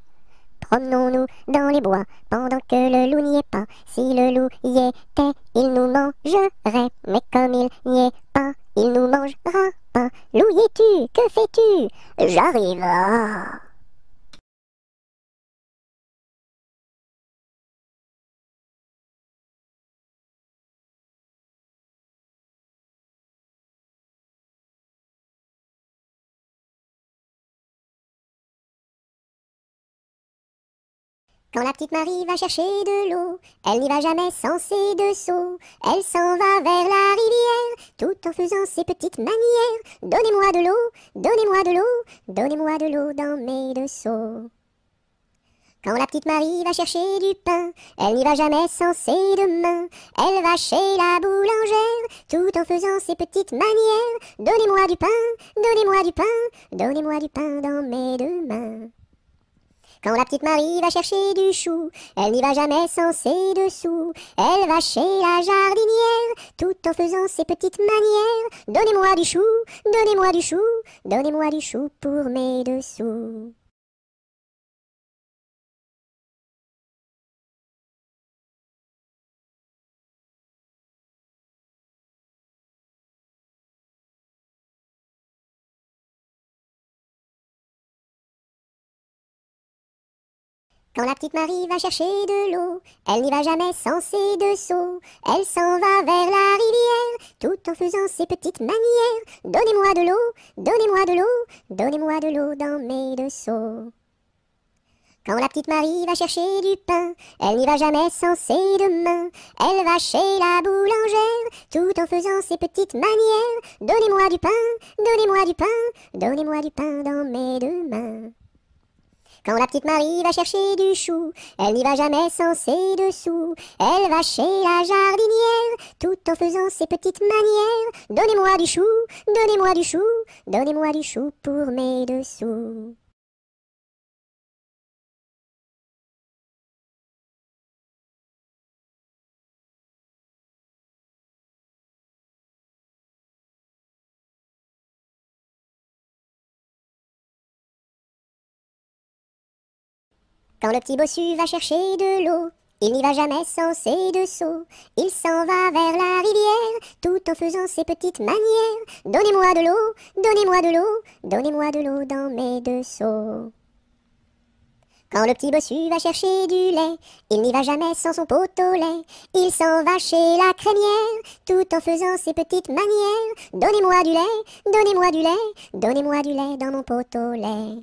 Promenons-nous dans les bois pendant que le loup n'y est pas. Si le loup y était, il nous mangerait. Mais comme il n'y est pas, il nous mangera pas. Loup y es-tu? Que fais-tu? J'arrive. Ah. Quand la petite Marie va chercher de l'eau, elle n'y va jamais sans ses deux seaux. Elle s'en va vers la rivière, tout en faisant ses petites manières. Donnez-moi de l'eau, donnez-moi de l'eau, donnez-moi de l'eau dans mes deux seaux. Quand la petite Marie va chercher du pain, elle n'y va jamais sans ses deux mains. Elle va chez la boulangère, tout en faisant ses petites manières. Donnez-moi du pain, donnez-moi du pain, donnez-moi du pain dans mes deux mains. Quand la petite Marie va chercher du chou, elle n'y va jamais sans ses dessous. Elle va chez la jardinière, tout en faisant ses petites manières. Donnez-moi du chou, donnez-moi du chou, donnez-moi du chou pour mes dessous. Quand la petite Marie va chercher de l'eau, elle n'y va jamais sans ses deux seaux. Elle s'en va vers la rivière, tout en faisant ses petites manières. Donnez-moi de l'eau, donnez-moi de l'eau, donnez-moi de l'eau dans mes deux seaux. Quand la petite Marie va chercher du pain, elle n'y va jamais sans ses deux mains. Elle va chez la boulangère, tout en faisant ses petites manières. Donnez-moi du pain, donnez-moi du pain, donnez-moi du pain dans mes deux mains. Quand la petite Marie va chercher du chou, elle n'y va jamais sans ses dessous. Elle va chez la jardinière, tout en faisant ses petites manières. Donnez-moi du chou, donnez-moi du chou, donnez-moi du chou pour mes dessous. Quand le petit bossu va chercher de l'eau, il n'y va jamais sans ses deux seaux. Il s'en va vers la rivière, tout en faisant ses petites manières. Donnez-moi de l'eau, donnez-moi de l'eau, donnez-moi de l'eau dans mes deux seaux. Quand le petit bossu va chercher du lait, il n'y va jamais sans son pot au lait. Il s'en va chez la crémière, tout en faisant ses petites manières. Donnez-moi du lait, donnez-moi du lait, donnez-moi du lait dans mon pot au lait.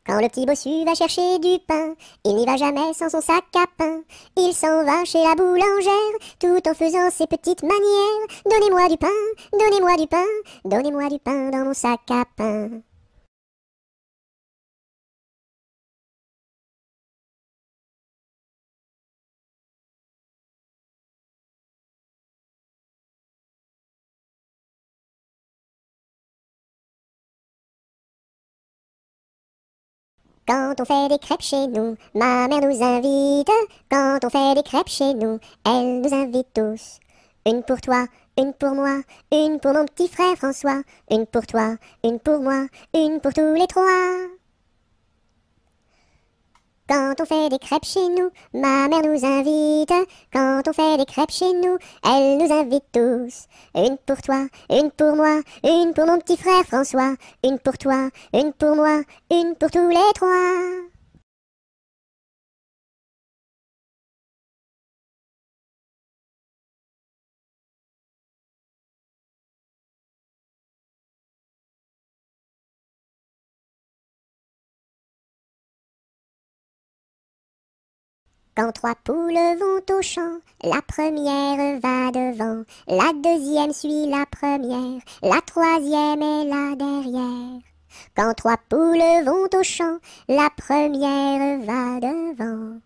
Quand le petit bossu va chercher du pain, il n'y va jamais sans son sac à pain. Il s'en va chez la boulangère, tout en faisant ses petites manières. Donnez-moi du pain, donnez-moi du pain, donnez-moi du pain dans mon sac à pain. Quand on fait des crêpes chez nous, ma mère nous invite. Quand on fait des crêpes chez nous, elle nous invite tous. Une pour toi, une pour moi, une pour mon petit frère François. Une pour toi, une pour moi, une pour tous les trois. Quand on fait des crêpes chez nous, ma mère nous invite. Quand on fait des crêpes chez nous, elle nous invite tous. Une pour toi, une pour moi, une pour mon petit frère François. Une pour toi, une pour moi, une pour tous les trois. Quand trois poules vont au champ, la première va devant, la deuxième suit la première, la troisième est là derrière. Quand trois poules vont au champ, la première va devant.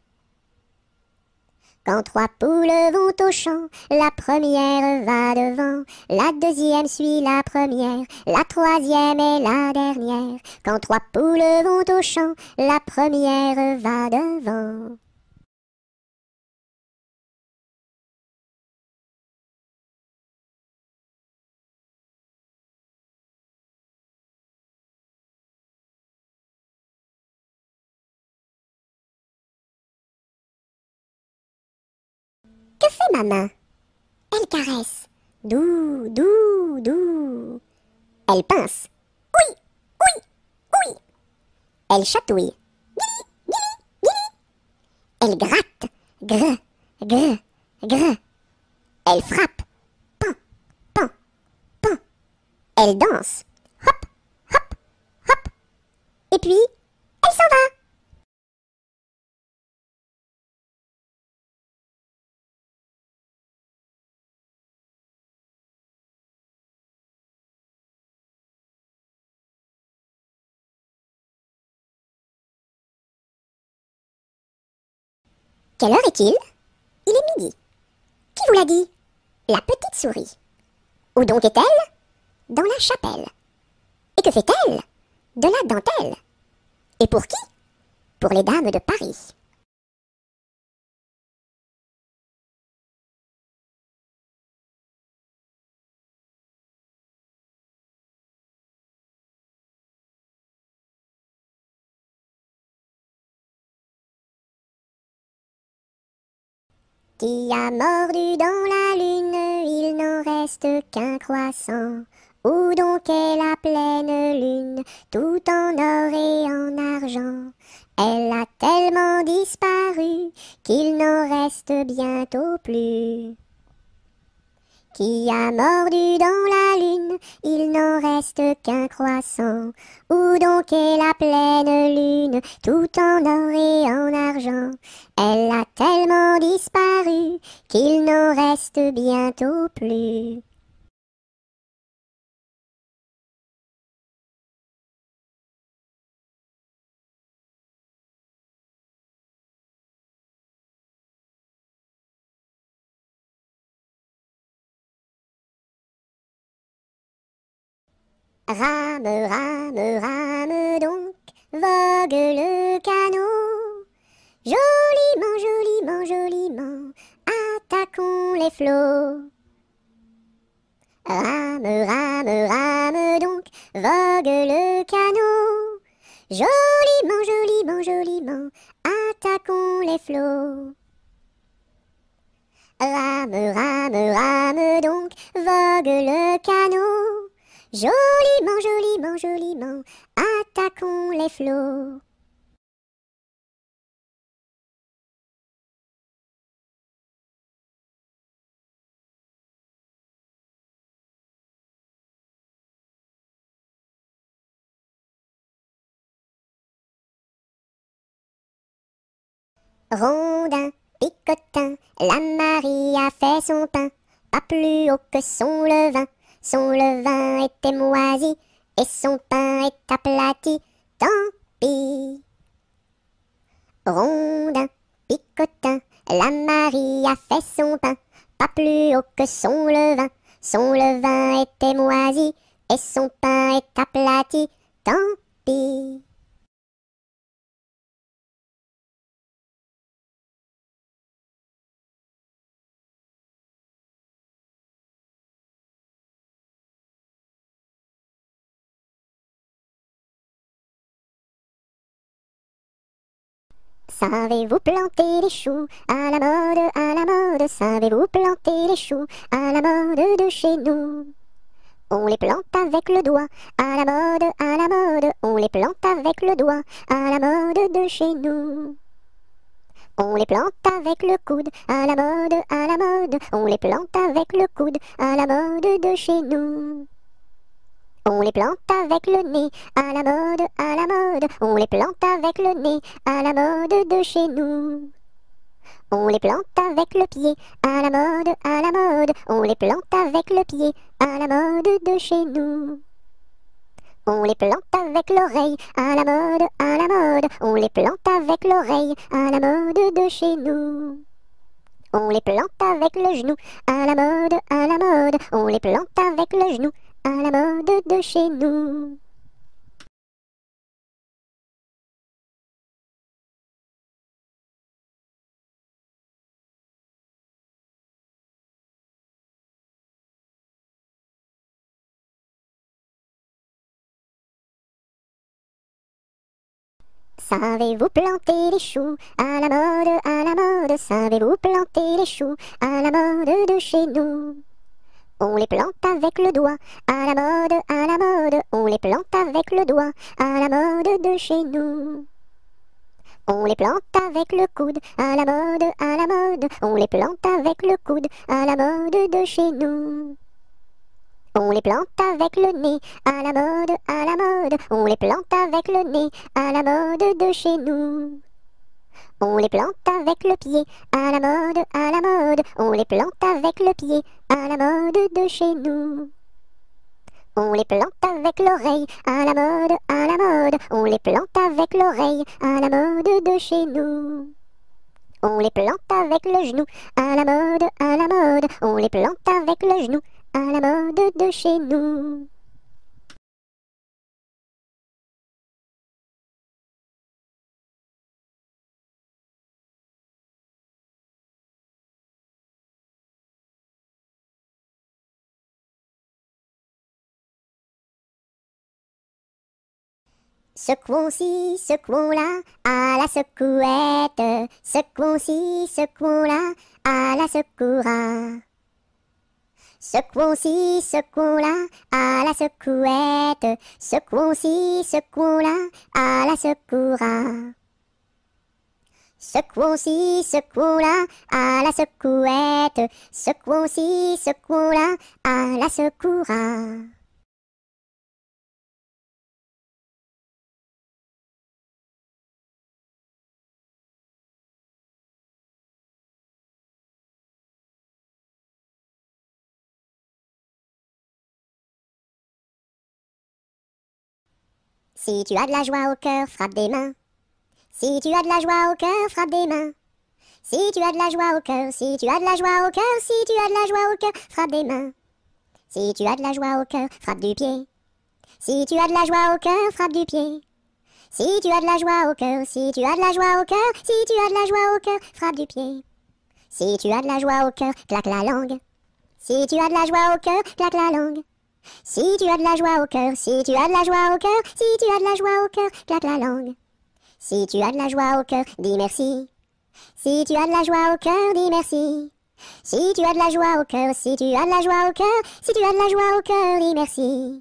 Quand trois poules vont au champ, la première va devant, la deuxième suit la première, la troisième est la dernière. Quand trois poules vont au champ, la première va devant. Que fait ma main? Elle caresse. Doux, doux, doux. Elle pince. Oui, oui, oui. Elle chatouille. Elle gratte. Gr, gr, gr. Elle frappe. Pan, pan, pan. Elle danse. Hop, hop, hop. Et puis, elle s'en va. Quelle heure est-il? Il est midi. Qui vous l'a dit? La petite souris. Où donc est-elle? Dans la chapelle. Et que fait-elle? De la dentelle. Et pour qui? Pour les dames de Paris. Qui a mordu dans la lune, il n'en reste qu'un croissant. Où donc est la pleine lune, tout en or et en argent? Elle a tellement disparu qu'il n'en reste bientôt plus. Qui a mordu dans la lune, il n'en reste qu'un croissant. Où donc est la pleine lune, tout en or et en argent? Elle a tellement disparu qu'il n'en reste bientôt plus. Rame, rame, rame donc, vogue le canot. Joliment, joliment, joliment, attaquons les flots. Rame, rame, rame donc, vogue le canot. Joliment, joliment, joliment, attaquons les flots. Rame, rame, rame donc, vogue le canot. Joliment, joliment, joliment, attaquons les flots. Rondin, picotin, la Marie a fait son pain, pas plus haut que son levain. Son levain était moisi, et son pain est aplati, tant pis. Rondin, picotin, la Marie a fait son pain, pas plus haut que son levain. Son levain était moisi, et son pain est aplati, tant pis. Savez-vous planter les choux à la mode, à la mode? Savez-vous planter les choux à la mode de chez nous? On les plante avec le doigt, à la mode, à la mode. On les plante avec le doigt, à la mode de chez nous. On les plante avec le coude, à la mode, à la mode. On les plante avec le coude, à la mode de chez nous. On les plante avec le nez, à la mode, à la mode. On les plante avec le nez, à la mode de chez nous. On les plante avec le pied, à la mode, à la mode. On les plante avec le pied, à la mode de chez nous. On les plante avec l'oreille, à la mode, à la mode. On les plante avec l'oreille, à la mode de chez nous. On les plante avec le genou, à la mode, à la mode. On les plante avec le genou, à la mode de chez nous. Savez-vous planter les choux à la mode, à la mode? Savez-vous planter les choux à la mode de chez nous? On les plante avec le doigt, à la mode, à la mode. On les plante avec le doigt, à la mode de chez nous. On les plante avec le coude, à la mode, à la mode. On les plante avec le coude, à la mode de chez nous. On les plante avec le nez, à la mode, à la mode. On les plante avec le nez, à la mode de chez nous. On les plante avec le pied, à la mode, à la mode. On les plante avec le pied, à la mode de chez nous. On les plante avec l'oreille, à la mode, à la mode. On les plante avec l'oreille, à la mode de chez nous. On les plante avec le genou, à la mode, à la mode. On les plante avec le genou, à la mode de chez nous. Secouons-ci, secouons-là, à la secouette. Secouons-ci, secouons-là, à la secoura. Secouons-ci, secouons-là, à la secouette. Secouons-ci, secouons-là, à la secoura. Secouons-ci, secouons-là, à la secouette. Secouons-ci, secouons-là, à la secoura. Si tu as de la joie au cœur, frappe des mains. Si tu as de la joie au cœur, frappe des mains. Si tu as de la joie au cœur, si tu as de la joie au cœur, si tu as de la joie au cœur, frappe des mains. Si tu as de la joie au cœur, frappe du pied. Si tu as de la joie au cœur, frappe du pied. Si tu as de la joie au cœur, si tu as de la joie au cœur, si tu as de la joie au cœur, frappe du pied. Si tu as de la joie au cœur, claque la langue. Si tu as de la joie au cœur, claque la langue. Si tu as de la joie au cœur, si tu as de la joie au cœur, si tu as de la joie au cœur, claque la langue. Si tu as de la joie au cœur, dis merci. Si tu as de la joie au cœur, dis merci. Si tu as de la joie au cœur, si tu as de la joie au cœur, si tu as de la joie au cœur, dis merci.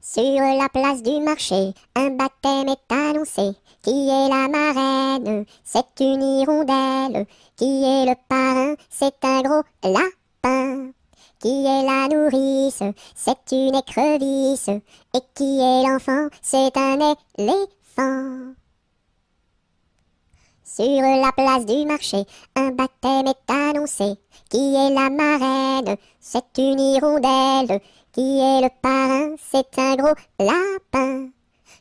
Sur la place du marché, un baptême est annoncé. Qui est la marraine? C'est une hirondelle. Qui est le parrain? C'est un gros lapin. Qui est la nourrice? C'est une écrevisse. Et qui est l'enfant? C'est un éléphant. Sur la place du marché, un baptême est annoncé. Qui est la marraine? C'est une hirondelle. Qui est le parrain? C'est un gros lapin.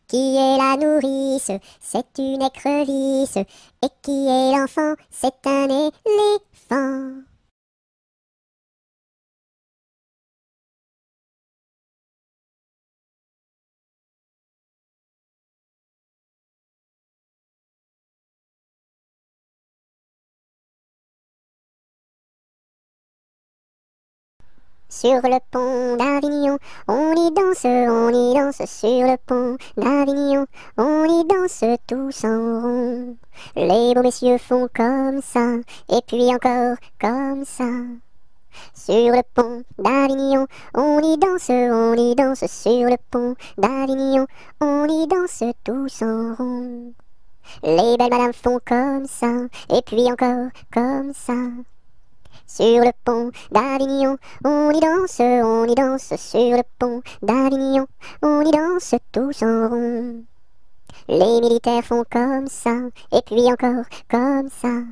Qui est la nourrice? C'est une écrevisse. Et qui est l'enfant? C'est un éléphant. Sur le pont d'Avignon, on y danse sur le pont d'Avignon, on y danse tous en rond. Les beaux messieurs font comme ça, et puis encore comme ça. Sur le pont d'Avignon, on y danse sur le pont d'Avignon, on y danse tous en rond. Les belles madames font comme ça, et puis encore comme ça. Sur le pont d'Avignon, on y danse sur le pont d'Avignon, on y danse tous en rond. Les militaires font comme ça, et puis encore comme ça.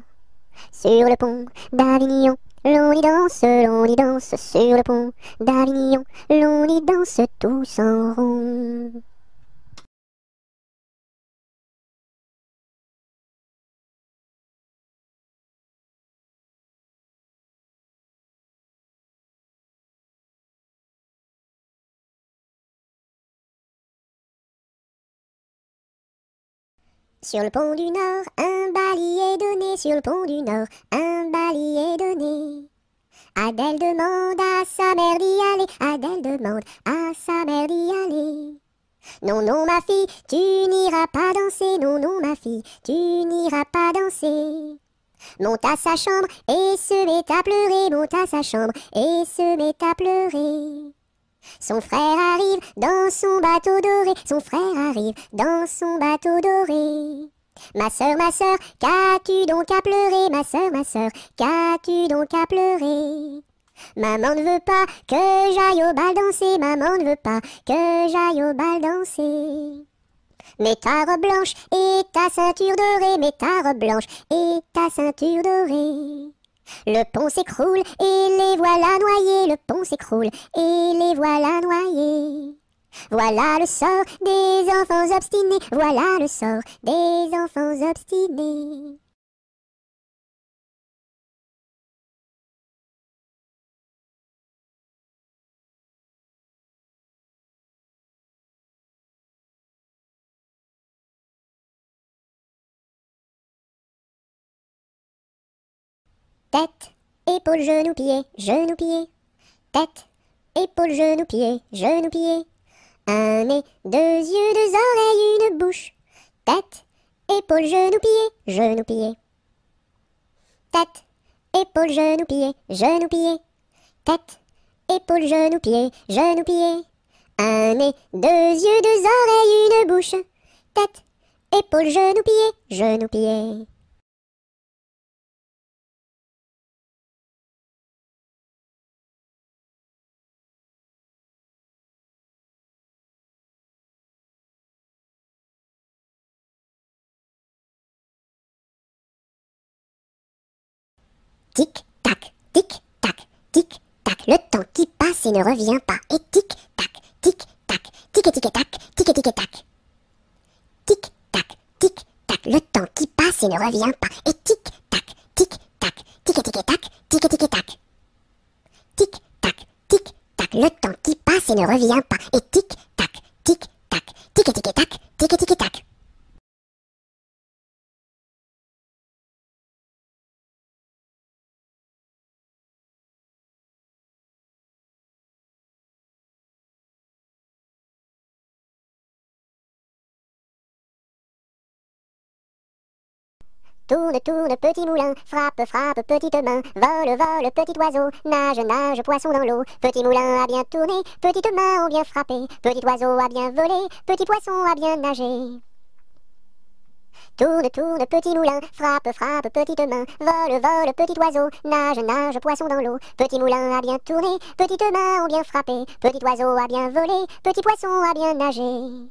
Sur le pont d'Avignon, l'on y danse sur le pont d'Avignon, l'on y danse tous en rond. Sur le pont du Nord, un bali est donné. Sur le pont du Nord, un bali est donné. Adèle demande à sa mère d'y aller. Adèle demande à sa mère d'y aller. Non, non, ma fille, tu n'iras pas danser. Non, non, ma fille, tu n'iras pas danser. Monte à sa chambre et se met à pleurer. Monte à sa chambre et se met à pleurer. Son frère arrive dans son bateau doré, son frère arrive dans son bateau doré. Ma sœur, qu'as-tu donc à pleurer? Ma sœur, qu'as-tu donc à pleurer? Maman ne veut pas que j'aille au bal danser, maman ne veut pas que j'aille au bal danser. Mets ta robe blanche et ta ceinture dorée, mets ta robe blanche et ta ceinture dorée. Le pont s'écroule et les voilà noyés, le pont s'écroule et les voilà noyés. Voilà le sort des enfants obstinés, voilà le sort des enfants obstinés. Tête, épaules, genoux, pieds, genoux, pieds. Tête, épaules, genoux, pieds, genoux, pieds. Un nez, deux yeux, deux oreilles, une bouche. Tête, épaules, genoux, pieds, genoux, pieds. Tête, épaules, genoux, pieds, genoux, pieds. Tête, épaules, genoux, pieds, genoux, pieds. Un nez, deux yeux, deux oreilles, une bouche. Tête, épaules, genoux, pieds, genoux, pieds. Tic-tac, tic-tac, tic-tac, le temps qui passe et ne revient pas. Et tic-tac, tic-tac, tic-tic-tac, tic-tic-tac. Tic-tac, tic-tac, le temps qui passe et ne revient pas. Et tic-tac, tic-tac, tic-tic-tac, tic-tic-tac. Tic-tac, tic-tac, le temps qui passe et ne revient pas. Et tic-tac, tic-tac, tic-tic-tac, tic-tic-tac. Tourne, tourne, petit moulin, frappe, frappe, petite main, vole, vole, petit oiseau, nage, nage, poisson dans l'eau. Petit moulin a bien tourné, petites mains ont bien frappé, petit oiseau a bien volé, petit poisson a bien nagé. Tourne, tourne, petit moulin, frappe, frappe, petite main, vole, vole, petit oiseau, nage, nage, poisson dans l'eau. Petit moulin a bien tourné, petites mains ont bien frappé, petit oiseau a bien volé, petit poisson a bien nagé.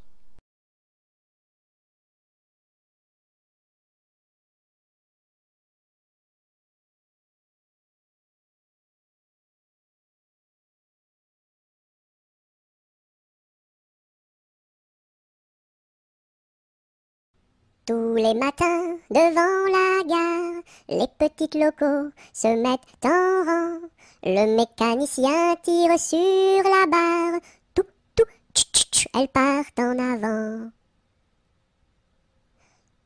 Tous les matins, devant la gare, les petites locaux se mettent en rang. Le mécanicien tire sur la barre. Tout, tout, tch, tch, tch, elles partent en avant.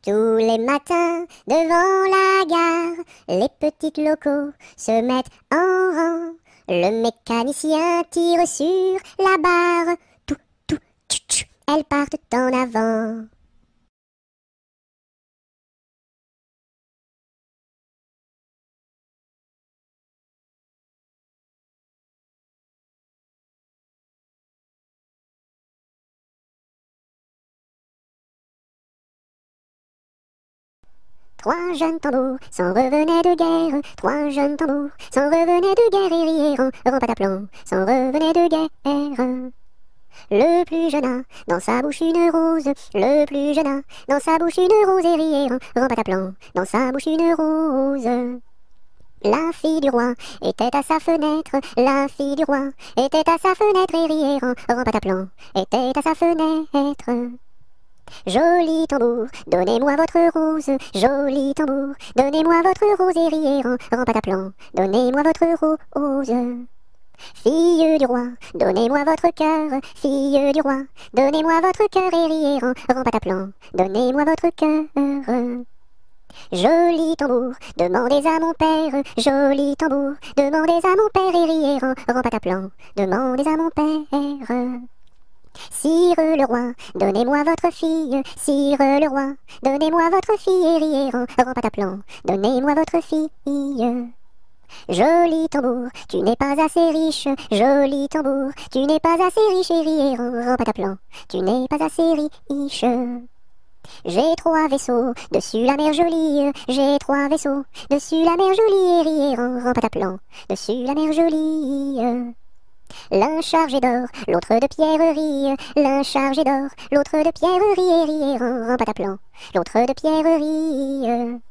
Tous les matins, devant la gare, les petites locaux se mettent en rang. Le mécanicien tire sur la barre. Tout, tout, tchou, tchou, elles partent en avant. Trois jeunes tambours s'en revenaient de guerre. Trois jeunes tambours s'en revenaient de guerre et rièrent en pataplan, s'en revenaient de guerre. Le plus jeune a dans sa bouche une rose. Le plus jeune a dans sa bouche une rose et rièrent en pataplan, dans sa bouche une rose. La fille du roi était à sa fenêtre. La fille du roi était à sa fenêtre et rièrent en pataplan, était à sa fenêtre. Joli tambour, donnez-moi votre rose. Joli tambour, donnez-moi votre rose et rièrent en pataplan, donnez-moi votre rose. Fille du roi, donnez-moi votre cœur. Fille du roi, donnez-moi votre cœur et rièrent en pataplan, donnez-moi votre cœur. Joli tambour, demandez à mon père. Joli tambour, demandez à mon père et rièrent en pataplan, demandez à mon père. Sire le roi, donnez-moi votre fille. Sire le roi, donnez-moi votre fille et rièrent en pataplan, donnez-moi votre fille. Joli tambour, tu n'es pas assez riche. Joli tambour, tu n'es pas assez riche et rièrent en pataplan, tu n'es pas assez riche. J'ai trois vaisseaux dessus la mer jolie. J'ai trois vaisseaux dessus la mer jolie et rièrent en pataplan, dessus la mer jolie. L'un chargé d'or, l'autre de pierreries. L'un chargé d'or, l'autre de pierreries et rièrent en pataplan, l'autre de pierreries.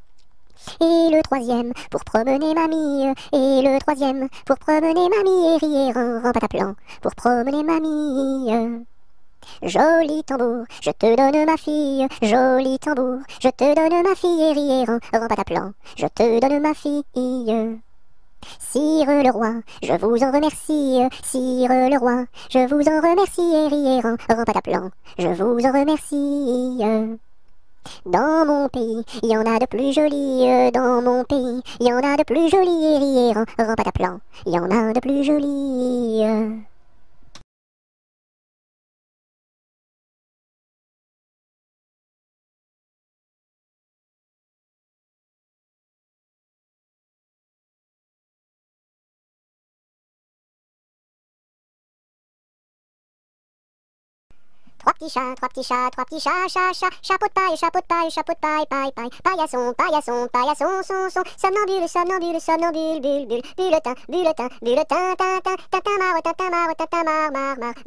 Et le troisième pour promener mamie. Et le troisième pour promener mamie et rièrent en pataplan, pour promener mamie. Joli tambour, je te donne ma fille. Joli tambour, je te donne ma fille et rièrent en pataplan, je te donne ma fille. Sire le roi, je vous en remercie. Sire le roi, je vous en remercie et rièrent en pataplan, je vous en remercie. Dans mon pays, il y en a de plus jolis. Dans mon pays, il y en a de plus jolis et rièrent en pataplan, il y en a de plus jolis. Trois petits chats, trois petits chats, trois petits chats, chat, chat, chapeau de paille, chapeau de paille, chapeau de paille, paille, paille, paillasson, paillasson, paillasson, son, somnambule, somnambule, somnambule, bulle, bulle, bulletin, bulletin, bulletin, tintin, tintin, mar,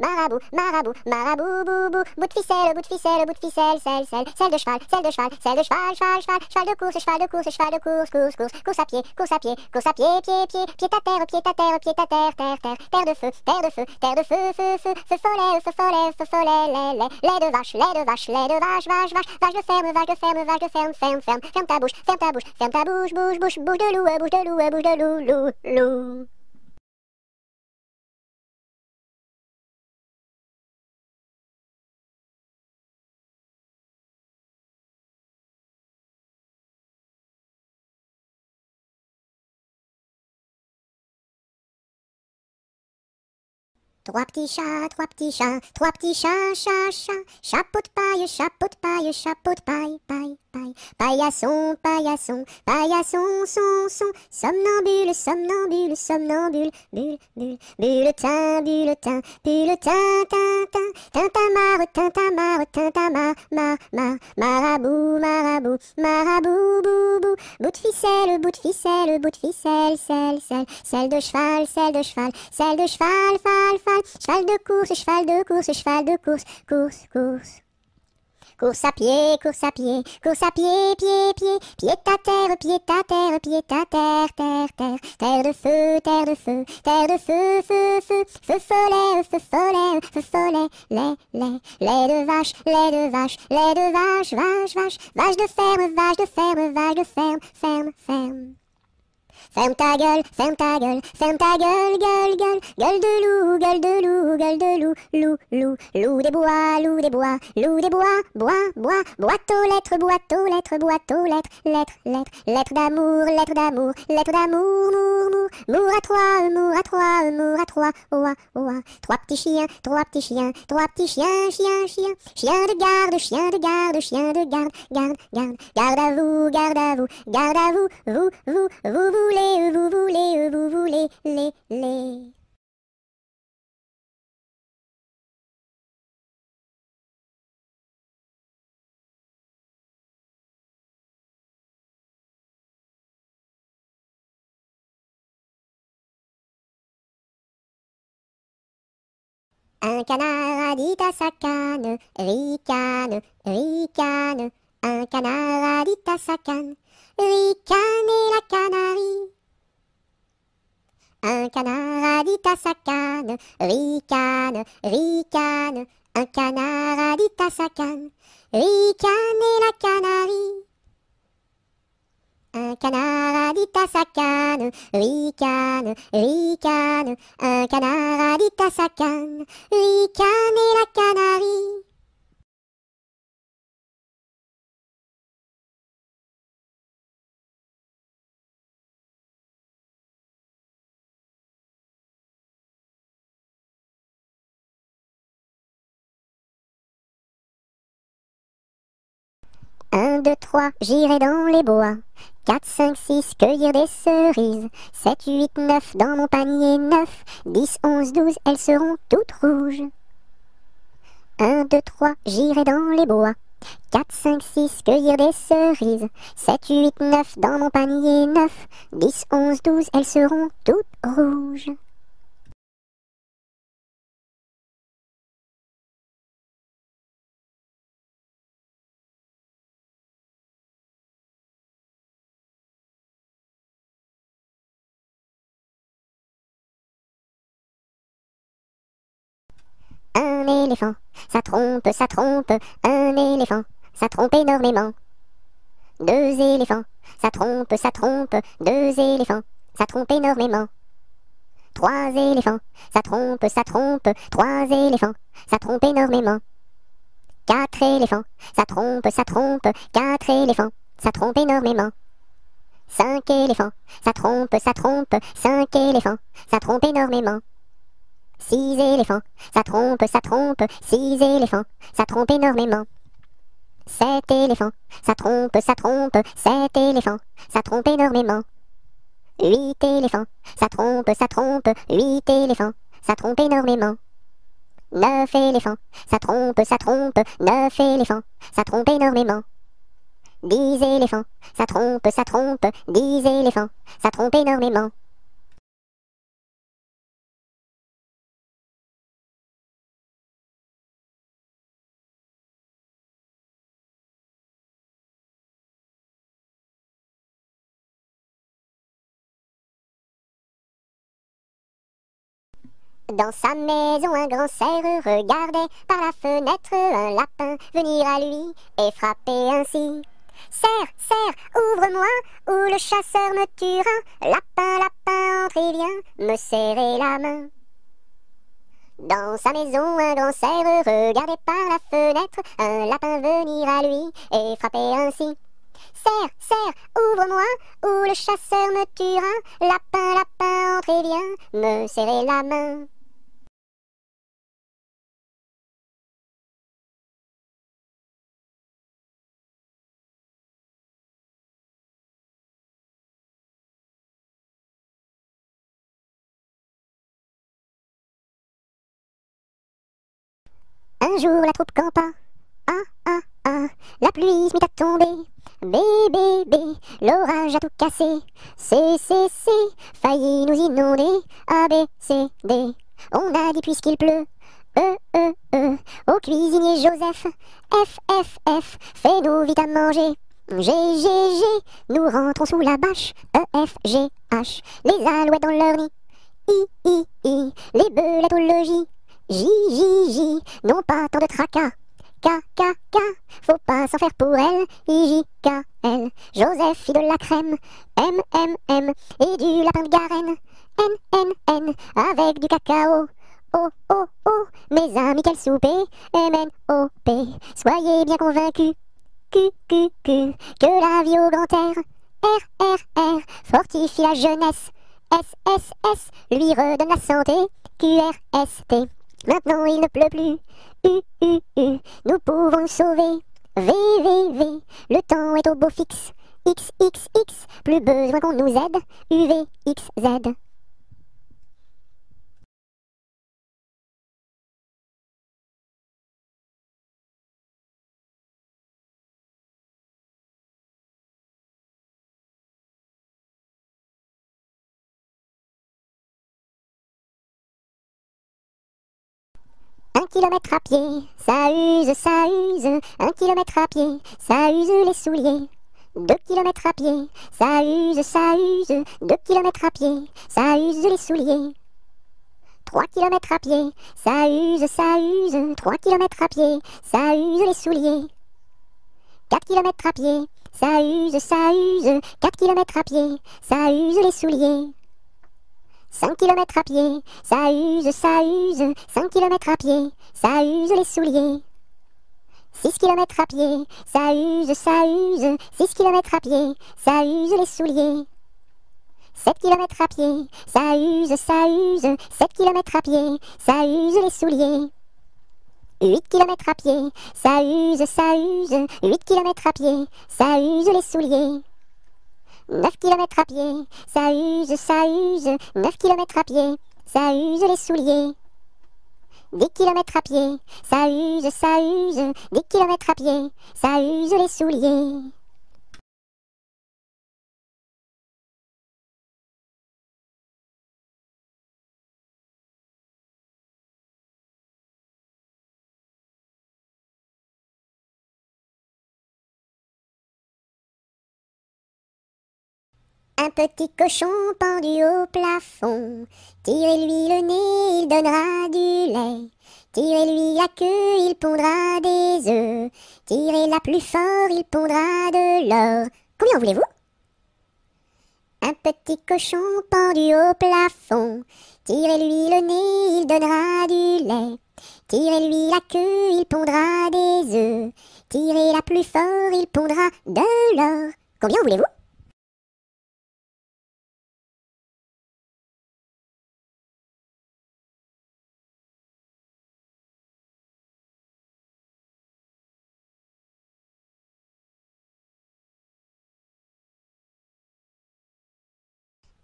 marabout, marabout, marabout, boubou, bout de ficelle, bout de ficelle, bout de ficelle, selle de cheval, selle de cheval, selle de cheval, cheval, cheval, cheval de course, cheval de course, cheval de course, course, course, course à pied, course à pied, course à pied, pied, pied, pied à terre, pied à terre, pied à terre, terre, terre, terre de feu, terre de feu, terre de feu, feu, feu, feu follet, feu follet, feu follet, lait de vache, lait de vache, lait de vache, vache, vache, vache de ferme, vache de ferme, vache de ferme, ferme, ferme, ferme ta bouche, ferme ta bouche, ferme ta bouche, bouche, bouche, bouche de loup, bouche de loup, bouche de loup, loup, loup. Trois petits chats, trois petits chats, trois petits chats, chat, chat, chapeau de paille, chapeau de paille, chapeau de paille, paille, paille, paillasson, paillasson, paillasson, son, somnambule, somnambule, somnambule, bulle, bulle, bulletin, bulletin, bulletin, tintin, tintamarre, tintamarre, tintamarre, marabout, marabout, marabout, boubou, bout de ficelle, bout de ficelle, bout de ficelle, selle de cheval, selle de cheval, selle de cheval, fal, cheval de course, cheval de course, cheval de course, course, course. Course à pied, course à pied, course à pied, pied, pied, pied à terre, pied à terre, pied à terre, terre, terre, terre de feu, terre de feu, terre de feu, feu, feu, feu follet, feu follet, feu follet, lait de vache, lait de vache, lait de vache, vache, vache, vache de ferme, vache de ferme, vache de ferme, ferme, ferme. Ferme ta gueule, ferme ta gueule, ferme ta gueule, gueule, gueule, gueule de loup, gueule de loup, gueule de loup, loup, loup, loup des bois, loup des bois, loup des bois, bois, bois, boîte aux lettres, boîte aux lettres, boîte aux lettres, lettres, lettres, lettres d'amour, lettres d'amour, lettres d'amour, mour, mour, mour à trois, mour à trois, mour à trois, oua, oua, trois petits chiens, trois petits chiens, trois petits chiens, chien, chien, chien de garde, chien de garde, chien de garde, garde, garde, garde à vous, garde à vous, garde à vous, vous voulez, vous voulez, vous voulez, les. Un canard a dit à sa canne, ricane, ricane. Un canard a dit à sa canne, ricane et la canarie. Un canard a dit à sa canne, ricane, ricane. Un canard a dit à sa canne, ricane et la canarie. Un canard a dit à sa canne, ricane, ricane. Un canard a dit à sa canne, ricane et la canarie. Un, deux, trois, j'irai dans les bois. 4, 5, 6, cueillir des cerises. 7, 8, 9, dans mon panier 9. 10, 11, 12, elles seront toutes rouges. 1, 2, 3, j'irai dans les bois. 4, 5, 6, cueillir des cerises. 7, 8, 9, dans mon panier 9. 10, 11, 12, elles seront toutes rouges. Un éléphant, ça trompe, un éléphant, ça trompe énormément. 2 éléphants, ça trompe, deux éléphants, ça trompe énormément. 3 éléphants, ça trompe, trois éléphants, ça trompe énormément. 4 éléphants, ça trompe, quatre éléphants, ça trompe énormément. 5 éléphants, ça trompe, cinq éléphants, ça trompe énormément. 6 éléphants, ça trompe, six éléphants, ça trompe énormément. 7 éléphants, ça trompe, sept éléphants, ça trompe énormément. 8 éléphants, ça trompe, huit éléphants, ça trompe énormément. 9 éléphants, ça trompe, neuf éléphants, ça trompe énormément. 10 éléphants, ça trompe, dix éléphants, ça trompe énormément. Dans sa maison, un grand cerf regardait par la fenêtre un lapin venir à lui et frapper ainsi. Cerf, cerf, ouvre-moi, ou le chasseur me tuera. Lapin, lapin, entre et viens me serrer la main. Dans sa maison, un grand cerf regardait par la fenêtre un lapin venir à lui et frapper ainsi. Cerf, cerf, ouvre-moi, ou le chasseur me tuera. Lapin, lapin, entre et viens me serrer la main. Un jour la troupe campa, ah ah ah, la pluie se mit à tomber. Bé, bé, bé, l'orage a tout cassé. C, failli nous inonder. A, B, C, D, on a dit puisqu'il pleut. E, au cuisinier Joseph. F, fais-nous vite à manger. G, nous rentrons sous la bâche. E, F, G, H, les alouettes dans leur nid. I, les belettes au logis. J, n'ont pas tant de tracas. K, faut pas s'en faire pour elle, I-J-K-L. Joseph, fit de la crème, M, et du lapin de Garenne, N, avec du cacao. Oh, mes amis, quel souper, M-N-O-P. Soyez bien convaincus, que la vie au grand air, R, fortifie la jeunesse, S, lui redonne la santé, Q-R-S-T. Maintenant il ne pleut plus, U, nous pouvons nous sauver, V, le temps est au beau fixe, X, plus besoin qu'on nous aide, U-V, X, Z. Un kilomètre à pied, ça use, 1 kilomètre à pied, ça use les souliers. 2 kilomètres à pied, ça use, 2 kilomètres à pied, ça use les souliers. 3 kilomètres à pied, ça use, 3 kilomètres à pied, ça use les souliers. 4 kilomètres à pied, ça use, 4 kilomètres à pied, ça use les souliers. 5 kilomètres à pied, ça use, 5 kilomètres à pied, ça use les souliers. 6 kilomètres à pied, ça use, 6 kilomètres à pied, ça use les souliers. 7 kilomètres à pied, ça use, 7 kilomètres à pied, ça use les souliers. 8 kilomètres à pied, ça use, 8 kilomètres à pied, ça use les souliers. 9 kilomètres à pied, ça use, 9 kilomètres à pied, ça use les souliers. 10 kilomètres à pied, ça use, 10 kilomètres à pied, ça use les souliers. Un petit cochon pendu au plafond, tirez-lui le nez, il donnera du lait. Tirez-lui la queue, il pondra des œufs. Tirez-la plus fort, il pondra de l'or. Combien voulez-vous? Un petit cochon pendu au plafond, tirez-lui le nez, il donnera du lait. Tirez-lui la queue, il pondra des œufs. Tirez-la plus fort, il pondra de l'or. Combien voulez-vous?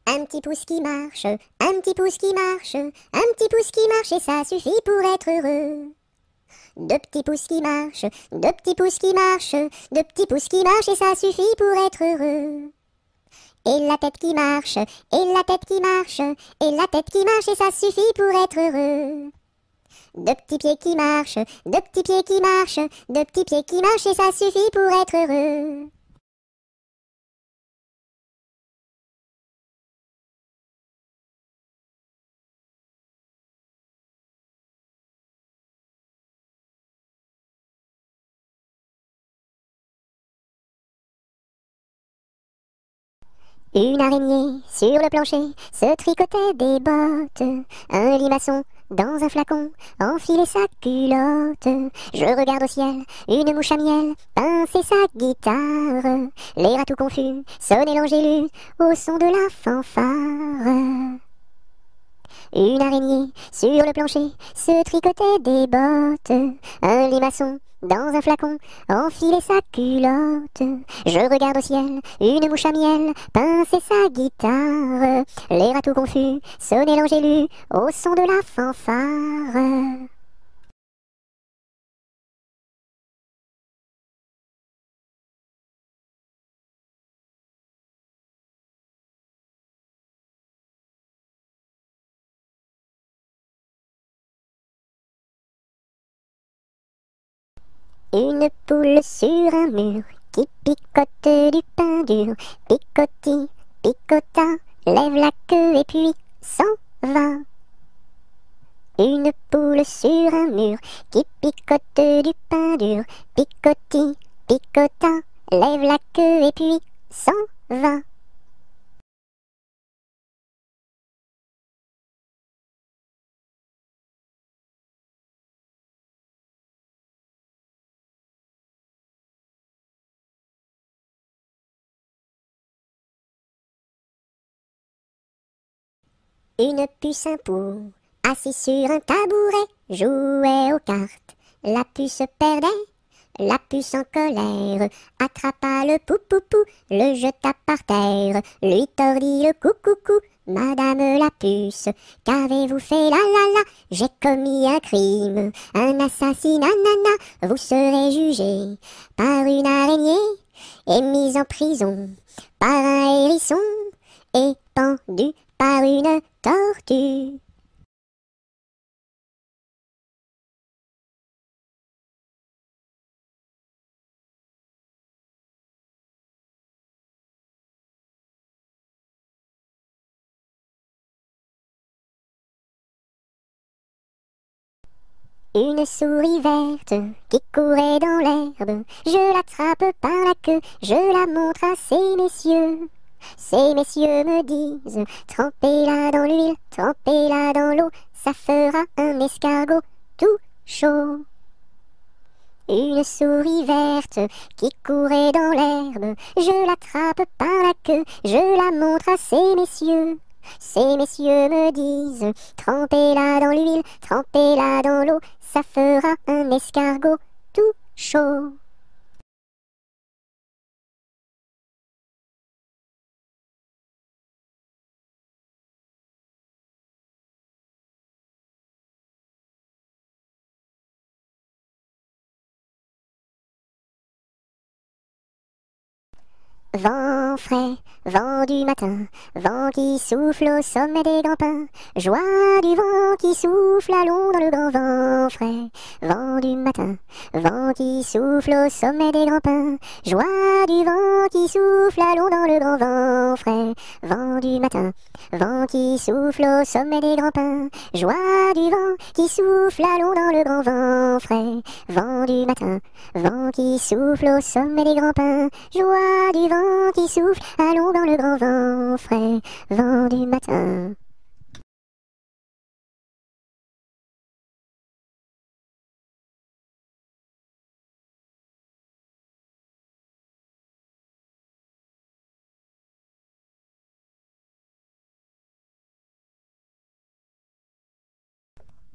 Un petit pouce qui marche, un petit pouce qui marche, un petit pouce qui marche et ça suffit pour être heureux. 2 petits pouces qui marchent, 2 petits pouces qui marchent, 2 petits pouces qui marchent et ça suffit pour être heureux. Et la tête qui marche, et la tête qui marche, et la tête qui marche et ça suffit pour être heureux. 2 petits pieds qui marchent, 2 petits pieds qui marchent, 2 petits pieds qui marchent et ça suffit pour être heureux. Une araignée sur le plancher se tricotait des bottes. Un limaçon dans un flacon enfilait sa culotte. Je regarde au ciel, une mouche à miel pincer sa guitare. Les rats tout confus sonnaient l'angélus au son de la fanfare. Une araignée sur le plancher se tricotait des bottes. Un limaçon dans un flacon enfilait sa culotte. Je regarde au ciel, une mouche à miel pincer sa guitare. Les rats tout confus sonnaient l'angélus au son de la fanfare. Une poule sur un mur qui picote du pain dur. Picoti, picota, lève la queue et puis s'en va. Une poule sur un mur qui picote du pain dur. Picoti, picota, lève la queue et puis s'en va. Une puce, un pou, assis sur un tabouret, jouait aux cartes. La puce perdait, la puce en colère, attrapa le pou-pou-pou, le jeta par terre, lui tordit le cou-cou-cou. Madame la puce, qu'avez-vous fait là là là? J'ai commis un crime, un assassinat, nana. Vous serez jugé par une araignée et mis en prison par un hérisson et pendu par une tortue. Une souris verte qui courait dans l'herbe, je l'attrape par la queue, je la montre à ces messieurs. Ces messieurs me disent, trempez-la dans l'huile, trempez-la dans l'eau, ça fera un escargot tout chaud. Une souris verte qui courait dans l'herbe, je l'attrape par la queue, je la montre à ces messieurs. Ces messieurs me disent, trempez-la dans l'huile, trempez-la dans l'eau, ça fera un escargot tout chaud. Vent frais, vent du matin, vent qui souffle au sommet des grands pins, joie du vent qui souffle, allons dans le grand vent frais. Vent du matin, vent qui souffle au sommet des grands pins, joie du vent qui souffle, allons dans le grand vent frais. Vent du matin, vent qui souffle au sommet des grands pins, joie du vent qui souffle, allons dans le grand vent frais. Vent du matin, vent qui souffle au sommet des grands pins, joie du vent qui souffle, allons dans le grand vent frais, vent du matin.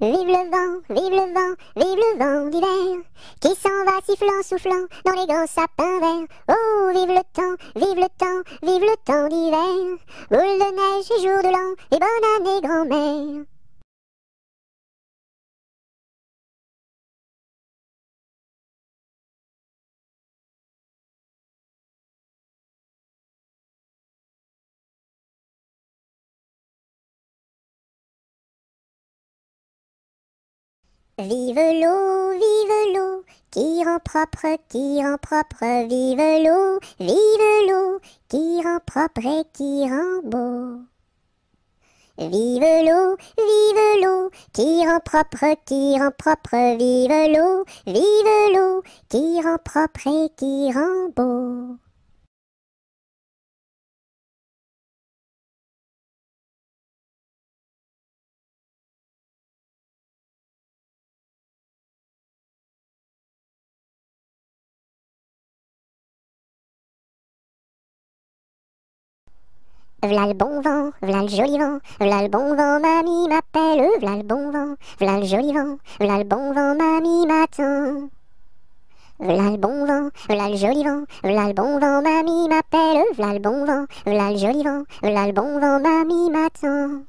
Vive le vent, vive le vent, vive le vent d'hiver, qui s'en va sifflant, soufflant dans les grands sapins verts. Oh, vive le temps, vive le temps, vive le temps d'hiver, boule de neige et jour de l'an, et bonne année grand-mère. Vive l'eau, qui rend propre, vive l'eau, qui rend propre et qui rend beau. Vive l'eau, qui rend propre, vive l'eau, qui rend propre et qui rend beau. V'là le bon vent, v'là le joli vent, v'là le bon vent, mamie m'appelle, v'là le bon vent, v'là le joli vent, v'là le bon vent, mamie m'attend. V'là le bon vent, v'là le joli vent, v'là le bon vent, mamie m'appelle, v'là le bon vent, v'là le joli vent, v'là le bon vent, mamie m'attend.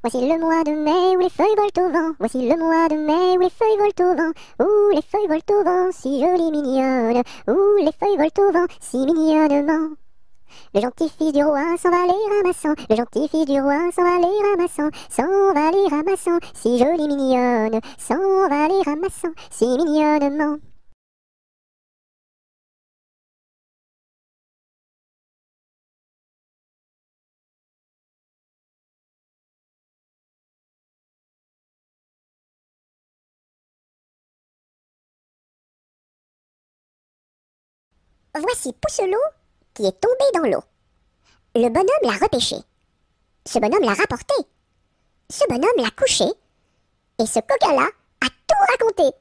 Voici le mois de mai où les feuilles volent au vent. Voici le mois de mai où les feuilles volent au vent. Où les feuilles volent au vent, si jolies mignonnes. Où les feuilles volent au vent, si mignonnement. Le gentil fils du roi s'en va les ramassant. Le gentil fils du roi s'en va les ramassant. S'en va les ramassant, si jolie mignonne. S'en va les ramassant, si mignonnement. Voici Pousselot qui est tombé dans l'eau. Le bonhomme l'a repêché. Ce bonhomme l'a rapporté. Ce bonhomme l'a couché. Et ce coquin-là a tout raconté.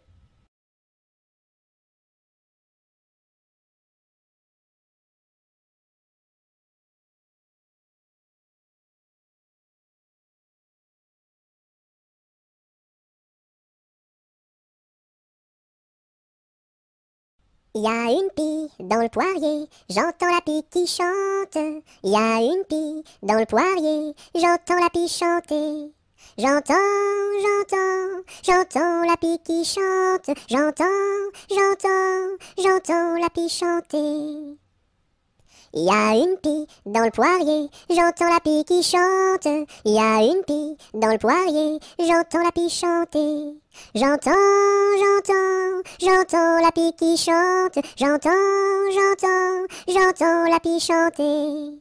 Il y a une pie dans le poirier, j'entends la pie qui chante. Il y a une pie dans le poirier, j'entends la pie chanter. J'entends, j'entends la pie qui chante. J'entends la pie chanter. Il y a une pie dans le poirier, j'entends la pie qui chante. Il y a une pie dans le poirier, j'entends la pie chanter. J'entends la pie qui chante. J'entends la pie chanter.